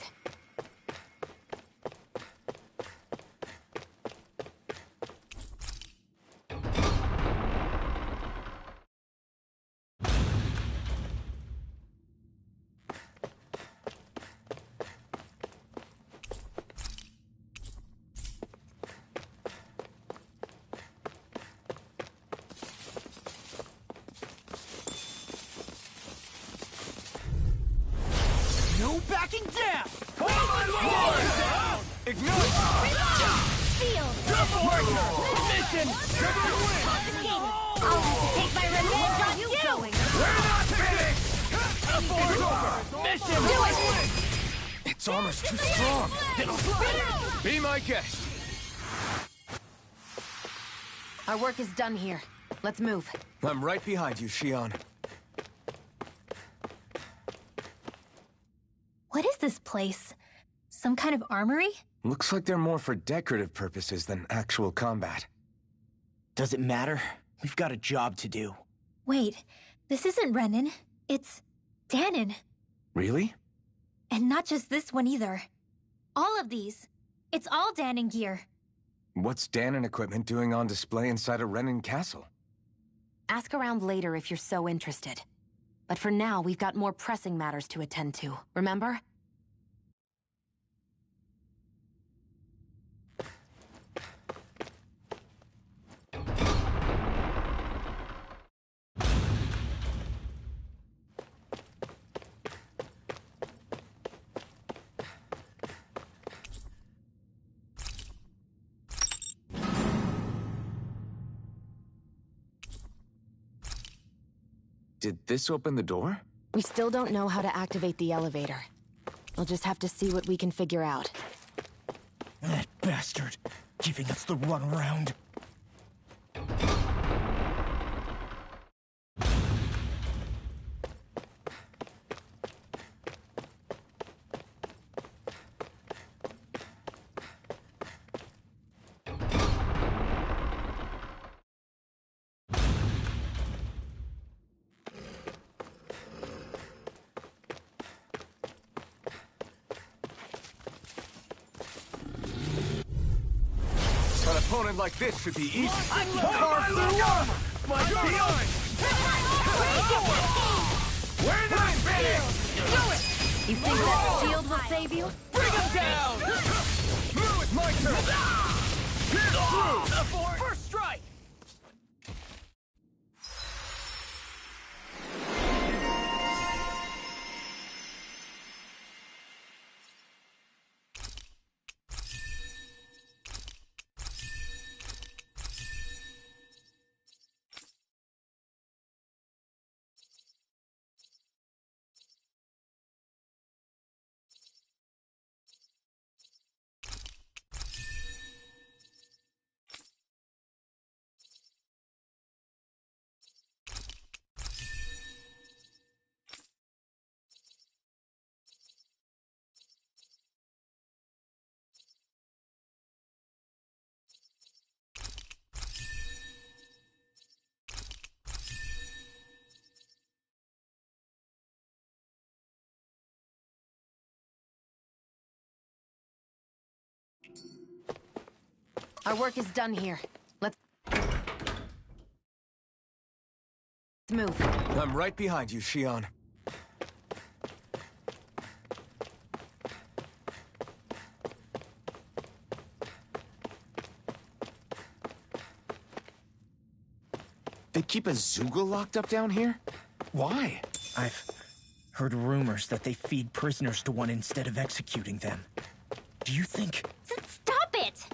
No backing down! For my lord! Ignite! Field! Mission! Confiscated! I'll have to take my revenge on you! We're not finished! Mission! Do it! Its armor's too strong! Be my guest! Our work is done here. Let's move. I'm right behind you, Shion. What is this place? Some kind of armory? Looks like they're more for decorative purposes than actual combat. Does it matter? We've got a job to do. Wait, this isn't Renan. It's Danon. Really? And not just this one either. All of these. It's all Danon gear. What's Danon equipment doing on display inside a Renan castle? Ask around later if you're so interested. But for now, we've got more pressing matters to attend to, remember? Did this open the door? We still don't know how to activate the elevator. We'll just have to see what we can figure out. That bastard, giving us the runaround. An opponent like this should be easy. I can carve through armor! My shield! We're not finished! Do it! You think that shield will save you? Bring him down! Now it's my turn! Pierce through! First strike! Our work is done here. Let's move. I'm right behind you, Shion. They keep a Zoogle locked up down here? Why? I've heard rumors that they feed prisoners to one instead of executing them. Do you think... Stop it!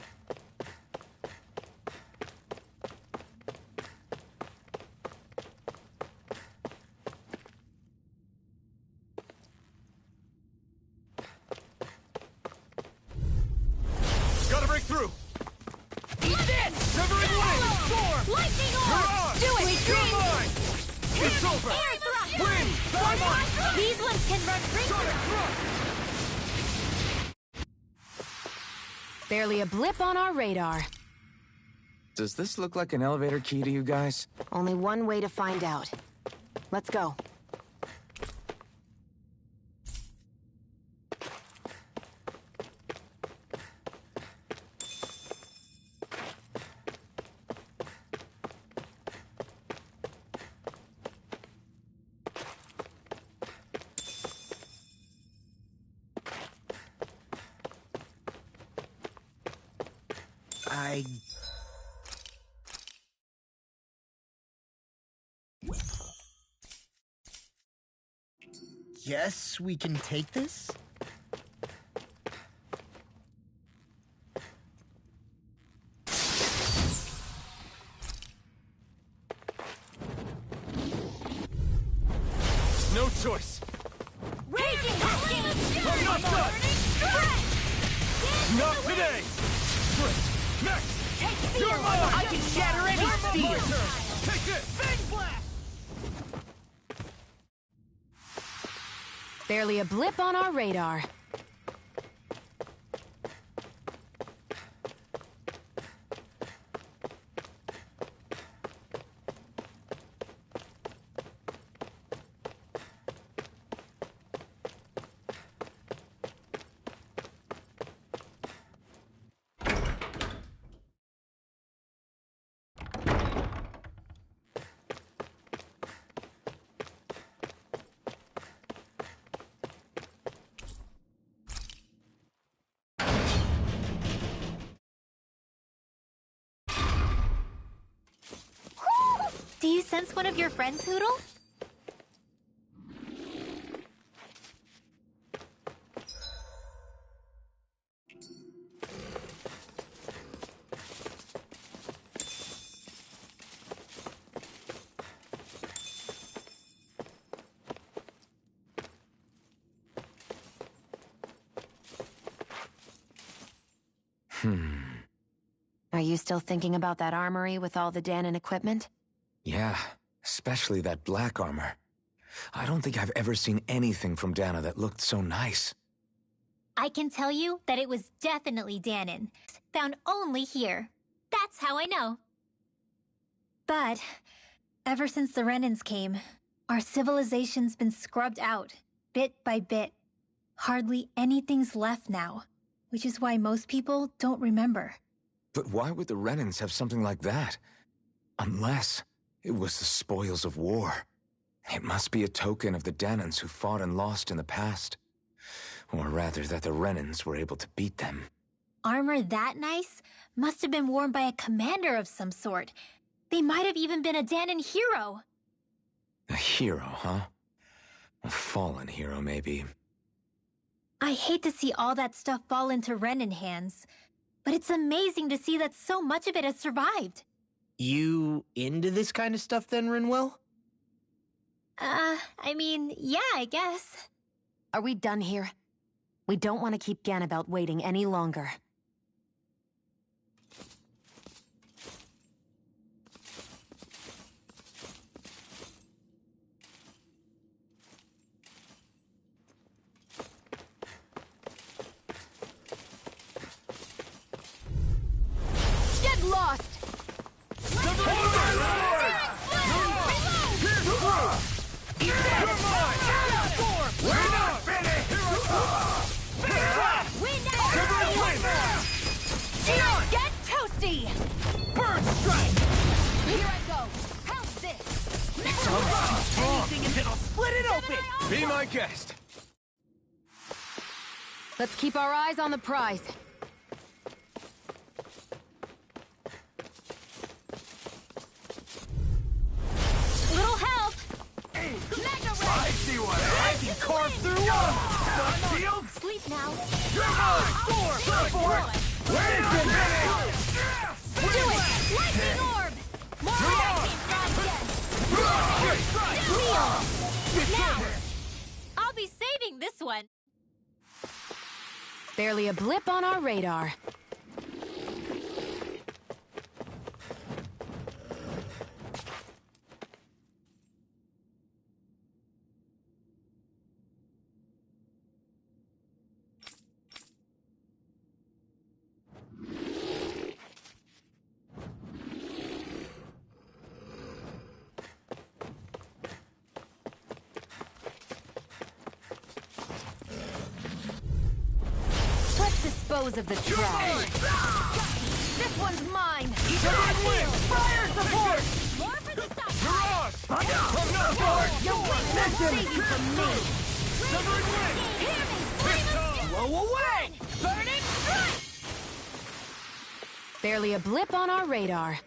Gotta break through! Eat it! Severing wing! Storm! Lightning orb! Do it! You're mine! It's over! Air thrust! Wind! Fire! These ones can run Sonic free! thrust! Barely a blip on our radar. Does this look like an elevator key to you guys? Only one way to find out. Let's go. I... guess we can take this? No choice! Raging I'm not done! Not today! Sprint! Next! You're mine! I can shatter any steel! Take this! Big blast! Barely a blip on our radar. Do you sense one of your friends, Hoodle? Are you still thinking about that armory with all the Danon equipment? Yeah, especially that black armor. I don't think I've ever seen anything from Dana that looked so nice. I can tell you that it was definitely Danon, found only here. That's how I know. But ever since the Renans came, our civilization's been scrubbed out, bit by bit. Hardly anything's left now, which is why most people don't remember. But why would the Renans have something like that? Unless it was the spoils of war. It must be a token of the Danans who fought and lost in the past. Or rather, that the Renans were able to beat them. Armor that nice must have been worn by a commander of some sort. They might have even been a Danon hero. A hero, huh? A fallen hero, maybe. I hate to see all that stuff fall into Renan hands, but it's amazing to see that so much of it has survived. You into this kind of stuff then, Rinwell? I mean, yeah, I guess. Are we done here? We don't want to keep Ganabelt waiting any longer. Get lost! Be my guest. Let's keep our eyes on the prize. Little help! I see what I can carve through one! Shield! Sleep now. Do it! Lightning orb! More Now! I'll be saving this one. Barely a blip on our radar. Dispose of the trash. This one's mine. Fire support! More for the stop. I'm not aboard! Your wings will save you from me. Severing wind! Hear me! Flame of Blow away! burning strike! Barely a blip on our radar.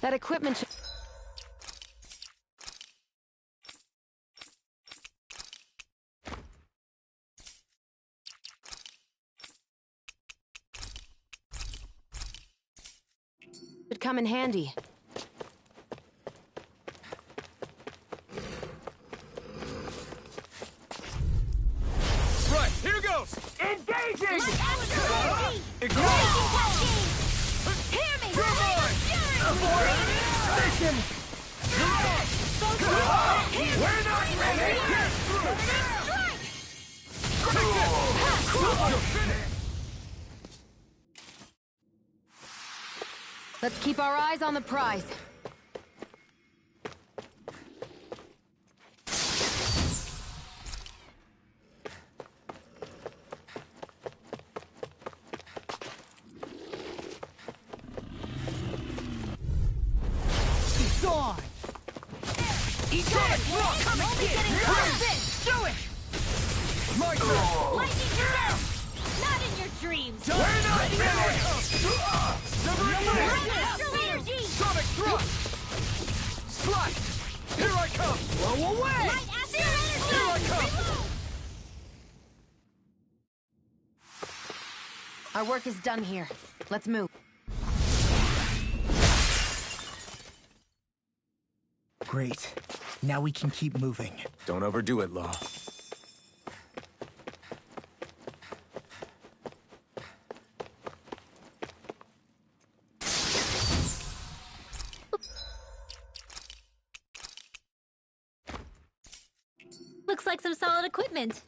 That equipment should come in handy. Right, here goes! Engaging! Hear me! Mission! We're not ready! Let's keep our eyes on the prize. Gone! Etonic rock! I'm only getting close! Do it! My turn! Lightning yourself! Not in your dreams! We're not ready! Severing wind! Astral energy! Sonic thrust! Slice! Here I come! Blow away! Light astral energy! Here I come! Our work is done here. Let's move. Great. Now we can keep moving. Don't overdo it, Law. Looks like some solid equipment.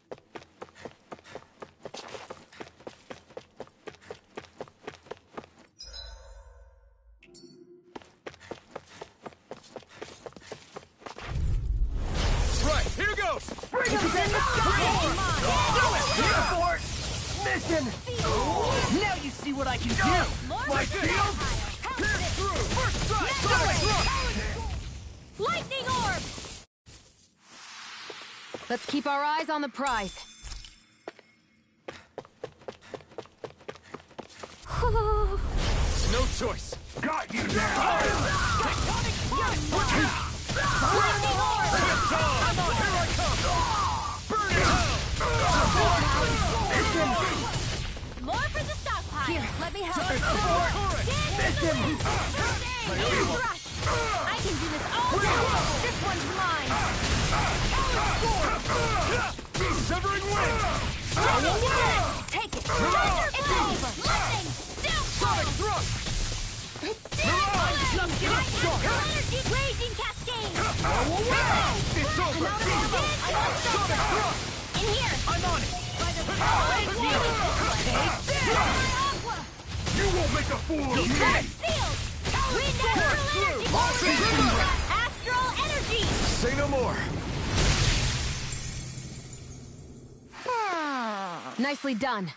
Right, here goes! Bring us in the Here for it! Mission! Now you see what I can do! My shield! Pierce through! First strike! Sonic thrust! Lightning orb! Let's keep our eyes on the prize. No choice! Got you now! Lightning orb! Here I come! Burn it hell! More for the stockpile! Here, let me help. I can do this all day! This one's mine! Severing wind! Take it! It's over! Lightning! Still Sonic thrust! I'm on it! You won't make a fool of me! Astral energy! Say no more. Nicely done.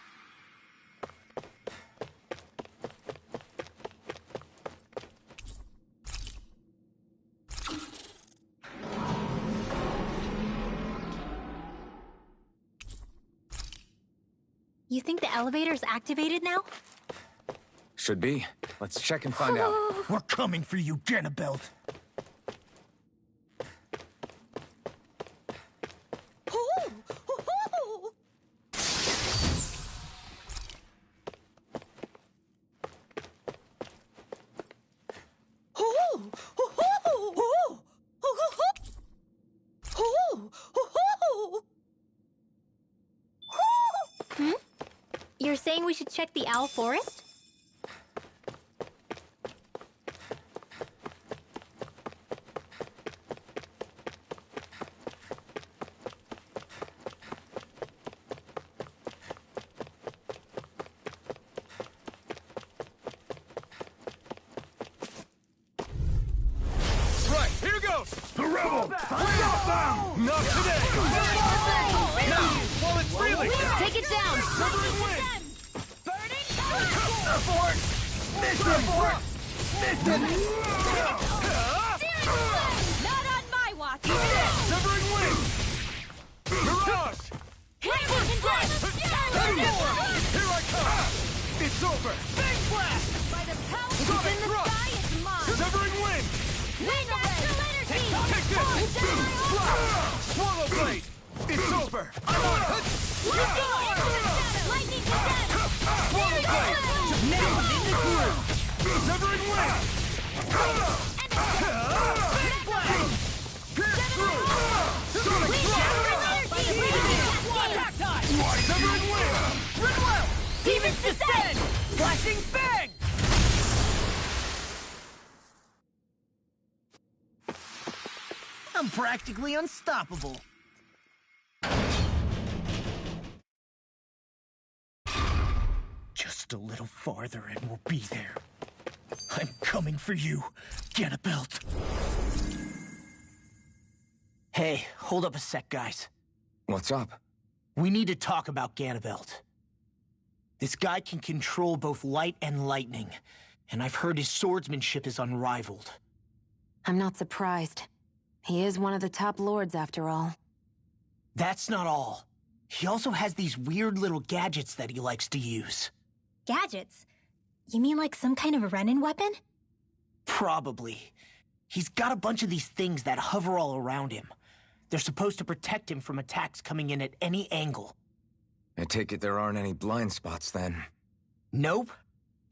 You think the elevator's activated now? Should be. Let's check and find out. We're coming for you, Ganabelt. You're saying we should check the owl forest? Right, here goes! The rebel! Stop them! Not today! Now, while it's reeling! Take it down! Severing wind! Abort! Mission! Mission! Not on my watch! Severing wind! Mirage! Here Here I come! It's over! Big blast! By the power in the thrust! sky is mine! Severing wind! Wind astral energy! Take this! Swallow blade! It's over! I'm on it! Lightning condemned! Swallow blade! Now I'm in the groove! Severing wind! Big blast! Pierce through! Sonic thrust! Severing wind! Ridwell! Demons descend! Flashing bang! I'm practically unstoppable. Just a little farther and we'll be there. I'm coming for you, Ganabelt. Hey, hold up a sec, guys. What's up? We need to talk about Ganabelt. This guy can control both light and lightning, and I've heard his swordsmanship is unrivaled. I'm not surprised. He is one of the top lords, after all. That's not all. He also has these weird little gadgets that he likes to use. Gadgets? You mean like some kind of a Renin weapon? Probably. He's got a bunch of these things that hover all around him. They're supposed to protect him from attacks coming in at any angle. I take it there aren't any blind spots, then. Nope.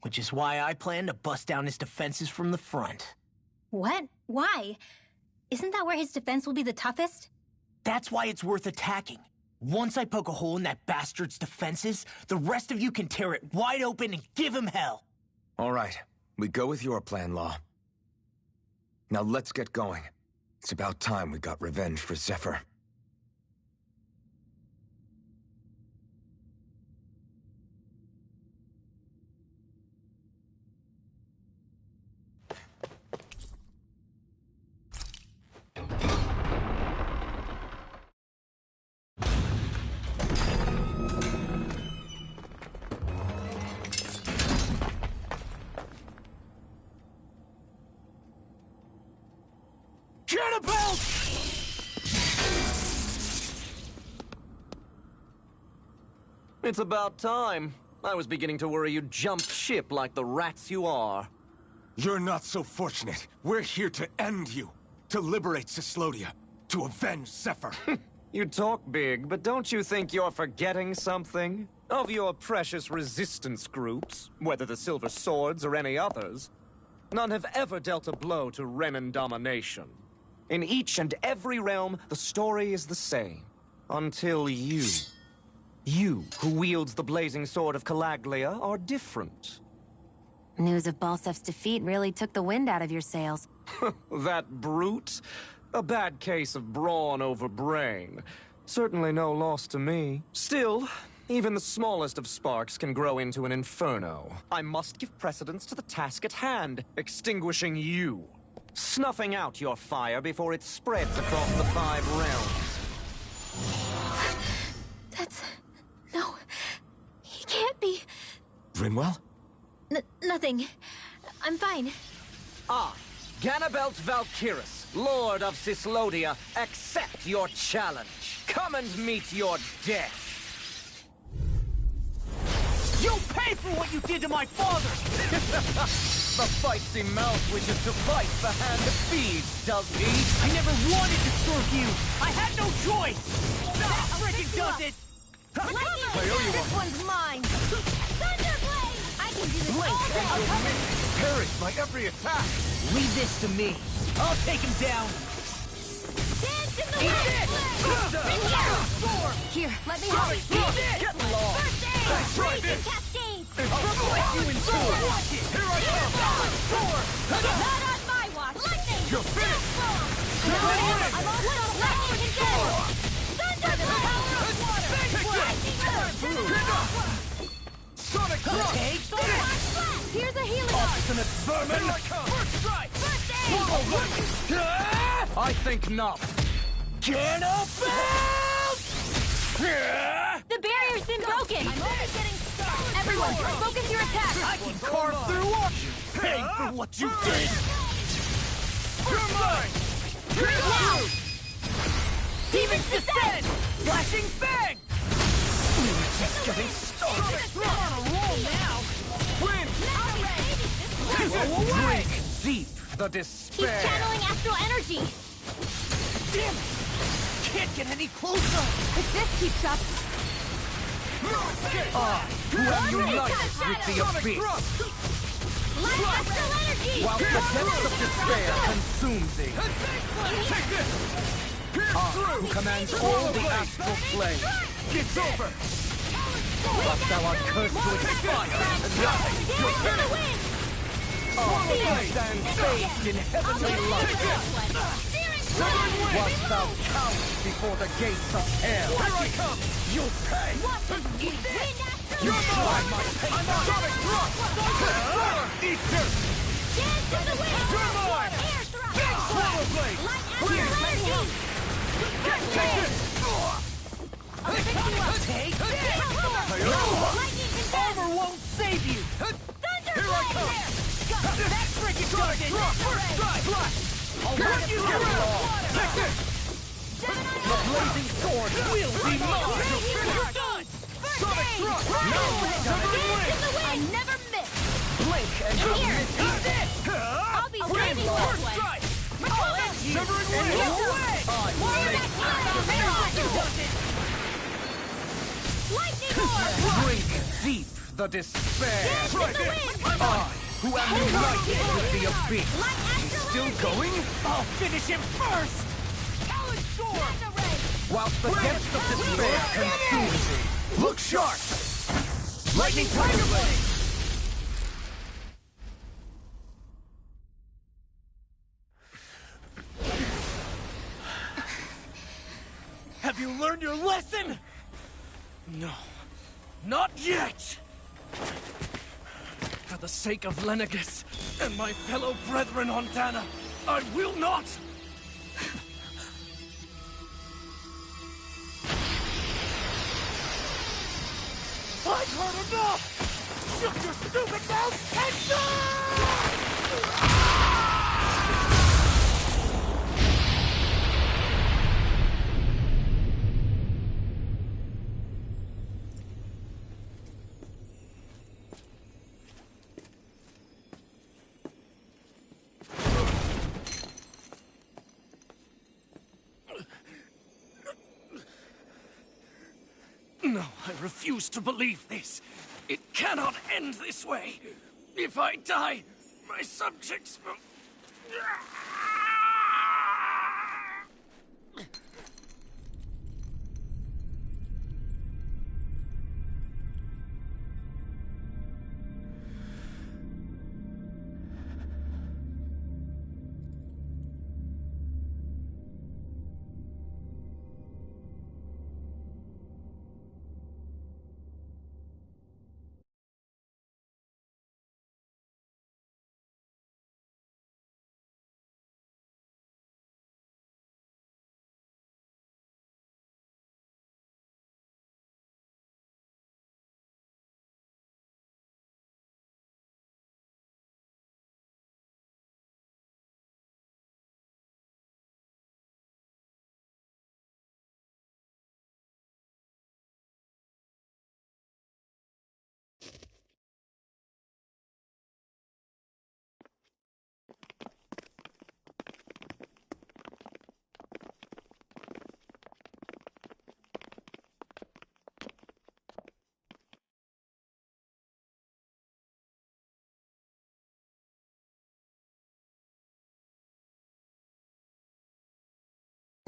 Which is why I plan to bust down his defenses from the front. What? Why? Isn't that where his defense will be the toughest? That's why it's worth attacking. Once I poke a hole in that bastard's defenses, the rest of you can tear it wide open and give him hell. All right. We go with your plan, Law. Now let's get going. It's about time we got revenge for Zephyr. It's about time. I was beginning to worry you'd jumped ship like the rats you are. You're not so fortunate. We're here to end you. To liberate Cyslodia. To avenge Zephyr. You talk big, but don't you think you're forgetting something? Of your precious resistance groups, whether the Silver Swords or any others, none have ever dealt a blow to Renin domination. In each and every realm, the story is the same. Until you. You, who wields the blazing sword of Calaglia, are different. News of Balsef's defeat really took the wind out of your sails. That brute? A bad case of brawn over brain. Certainly no loss to me. Still, even the smallest of sparks can grow into an inferno. I must give precedence to the task at hand, extinguishing you. Snuffing out your fire before it spreads across the 5 realms. No. He can't be. Rinwell? Nothing. I'm fine. I, Ganabelt Valkyrus, Lord of Cyslodia, accept your challenge. Come and meet your death. You'll pay for what you did to my father! The feisty mouth wishes to bite the hand that feeds, does he? I never wanted to serve you! I had no choice! That frickin' does it! This one's mine! Thunderblade! I can do this all day! Perish by every attack! Leave this to me. I'll take him down. Dance in the wind! Here, let me help you! Get lost! First aid! Raging cascade! I'll split you in two. Watch it! Here I come! Not on my watch! Lightning! You're finished! I'm all set on lightning control! Thunder! The power of water! Lightning earth! Sonic thrust! Take Blast! Here's a healing arc! Obstinate vermin! Here I come! First strike! First aid! I think not. Ganabelt! The barrier's been broken! I'm only getting started! Everyone, focus your attack! I can carve through you! Pay for what you did! You're mine! Now! Demons descend! Flashing fang! We're just getting started! We're on a roll now! Win! Away! Drink deep the He's despair! channeling astral energy. Damn it! Can't get any closer! If this keeps up... I, who am united with the abyss, Light astral energy. while the depths of despair consume thee. I, who commands all the astral flame. It's over! But thou art cursed to expire, and nothing Dance in the wind. I stand bathed in heavenly light. Was thou cowed before the gates of hell? Here I come! You'll pay! You try my pain! I'm on Sonic thrust! Eat this! Dance in the wind. You're mine! Air thrust. Big swallow blade! Light astral energy. Take this! Take this! Lightning control. Armor won't save you! Here I come! That frickin' does it! First strike! Flash! I'll run you down! Take this! The blazing sword will be mine! You're done! Sonic thrust! No! Dance in the wind. I never miss. Blink and you'll Here. miss Eat this! I'll be Win! saving First this one. strike! I'll end you! Severing And wind! you're away! I will make Lightning orb. drink deep the despair. Dance in the wind. I, who am united with the abyss. Light astral Still energy. going? I'll finish him first! Talon sword! Whilst the depths of despair consume thee. Look sharp! Lightning Tiger Blade! Have you learned your lesson? No. Not yet! For the sake of Lenegus and my fellow brethren on Dana, I will not! I've heard enough! Shut your stupid mouth and die! No, I refuse to believe this. It cannot end this way. If I die, my subjects will...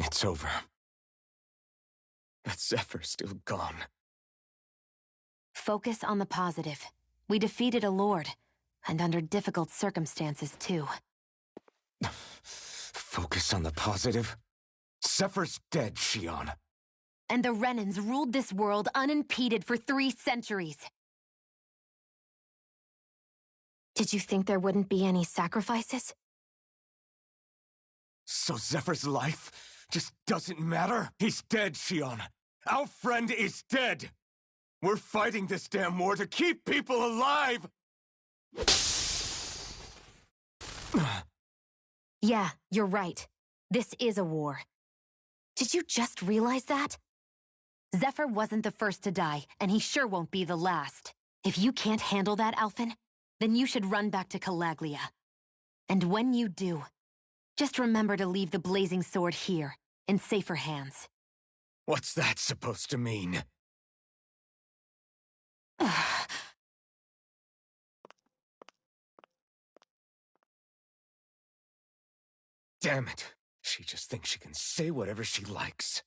It's over. But Zephyr's still gone. Focus on the positive. We defeated a lord, and under difficult circumstances, too. Focus on the positive? Zephyr's dead, Shion. And the Renans ruled this world unimpeded for 3 centuries. Did you think there wouldn't be any sacrifices? So Zephyr's life just doesn't matter? He's dead, Shion. Our friend is dead. We're fighting this damn war to keep people alive! Yeah, you're right. This is a war. Did you just realize that? Zephyr wasn't the first to die, and he sure won't be the last. If you can't handle that, Alphen, then you should run back to Calaglia. And when you do, just remember to leave the blazing sword here, in safer hands. What's that supposed to mean? Damn it. She just thinks she can say whatever she likes.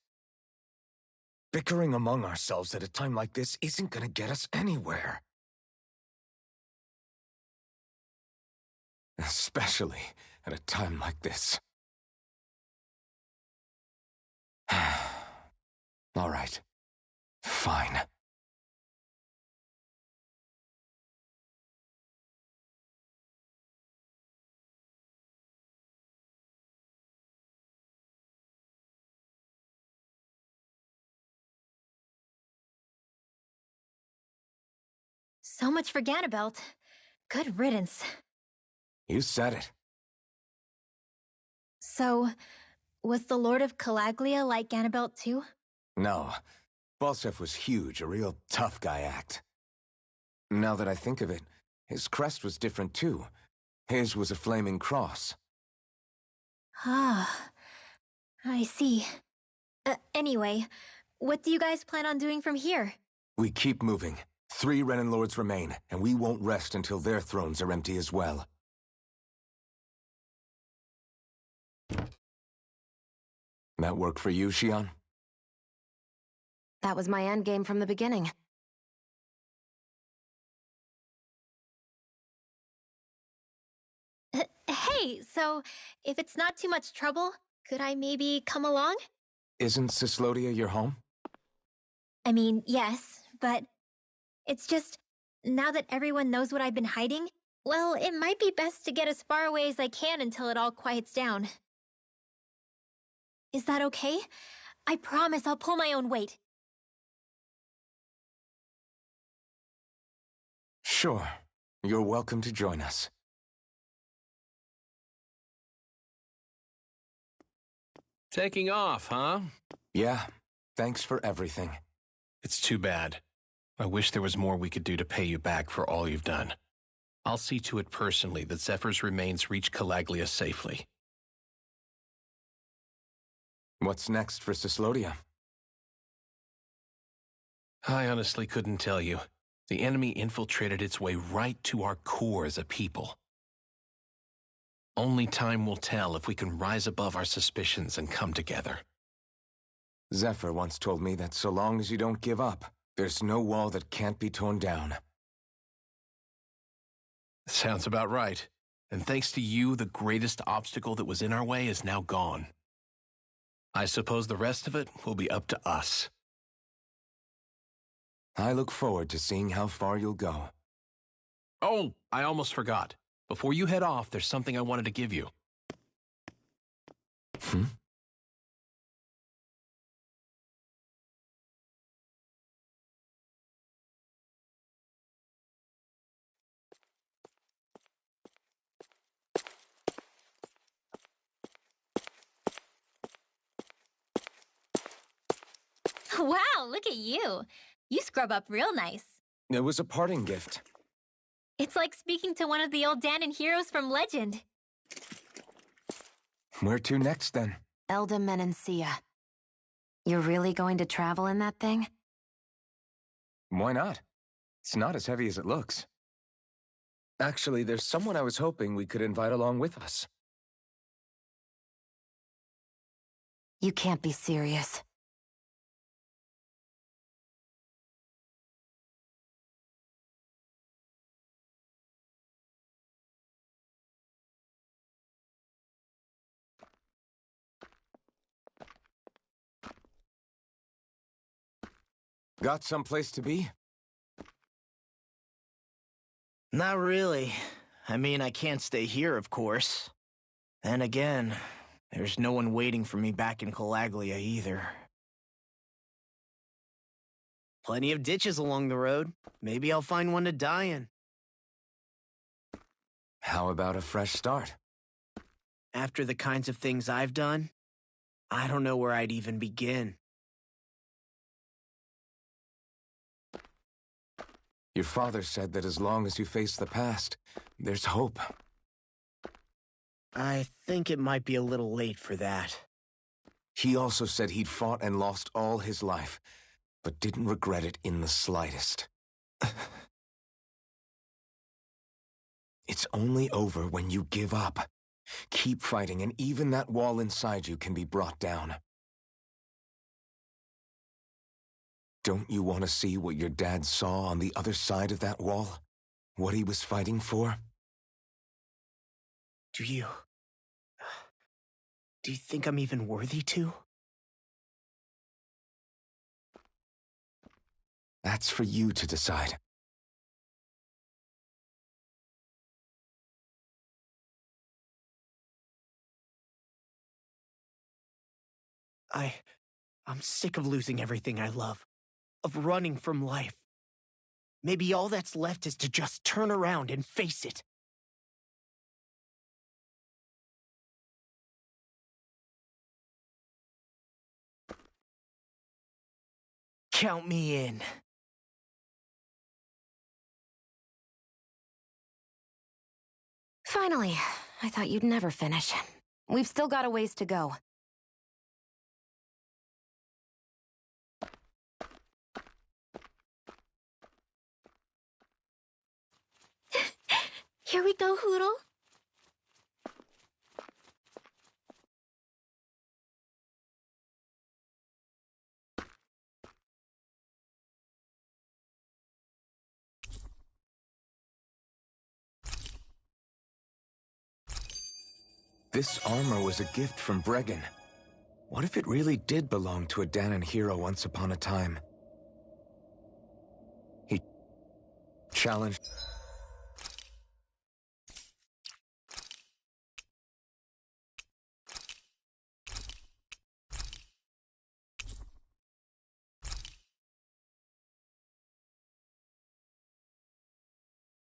Bickering among ourselves at a time like this isn't gonna get us anywhere. Especially at a time like this. All right. Fine. So much for Ganabelt. Good riddance. You said it. So, was the Lord of Calaglia like Ganabelt too? No. Balsef was huge, a real tough guy act. Now that I think of it, his crest was different too. His was a flaming cross. Ah, I see. Anyway, what do you guys plan on doing from here? We keep moving. 3 Renan Lords remain, and we won't rest until their thrones are empty as well. That work for you, Shion? That was my endgame from the beginning. Hey, so, if it's not too much trouble, could I maybe come along? Isn't Cyslodia your home? I mean, yes, but it's just, now that everyone knows what I've been hiding, well, it might be best to get as far away as I can until it all quiets down. Is that okay? I promise I'll pull my own weight. Sure. You're welcome to join us. Taking off, huh? Yeah. Thanks for everything. It's too bad. I wish there was more we could do to pay you back for all you've done. I'll see to it personally that Zephyr's remains reach Calaglia safely. What's next for Cyslodia? I honestly couldn't tell you. The enemy infiltrated its way right to our core as a people. Only time will tell if we can rise above our suspicions and come together. Zephyr once told me that so long as you don't give up, there's no wall that can't be torn down. Sounds about right. And thanks to you, the greatest obstacle that was in our way is now gone. I suppose the rest of it will be up to us. I look forward to seeing how far you'll go. Oh, I almost forgot. Before you head off, there's something I wanted to give you. Wow, look at you. You scrub up real nice. It was a parting gift. It's like speaking to one of the old Danon heroes from legend. Where to next, then? Elda Menancia. You're really going to travel in that thing? Why not? It's not as heavy as it looks. Actually, there's someone I was hoping we could invite along with us. You can't be serious. Got someplace to be? Not really. I mean, I can't stay here, of course. Then again, there's no one waiting for me back in Calaglia either. Plenty of ditches along the road. Maybe I'll find one to die in. How about a fresh start? After the kinds of things I've done, I don't know where I'd even begin. Your father said that as long as you face the past, there's hope. I think it might be a little late for that. He also said he'd fought and lost all his life, but didn't regret it in the slightest. It's only over when you give up. Keep fighting, and even that wall inside you can be brought down. Don't you want to see what your dad saw on the other side of that wall? What he was fighting for? Do you think I'm even worthy to? That's for you to decide. I'm sick of losing everything I love. Of running from life. Maybe all that's left is to just turn around and face it. Count me in. Finally. I thought you'd never finish. We've still got a ways to go. Here we go, Hoodle. This armor was a gift from Bregan. What if it really did belong to a Dahnan hero once upon a time? He challenged...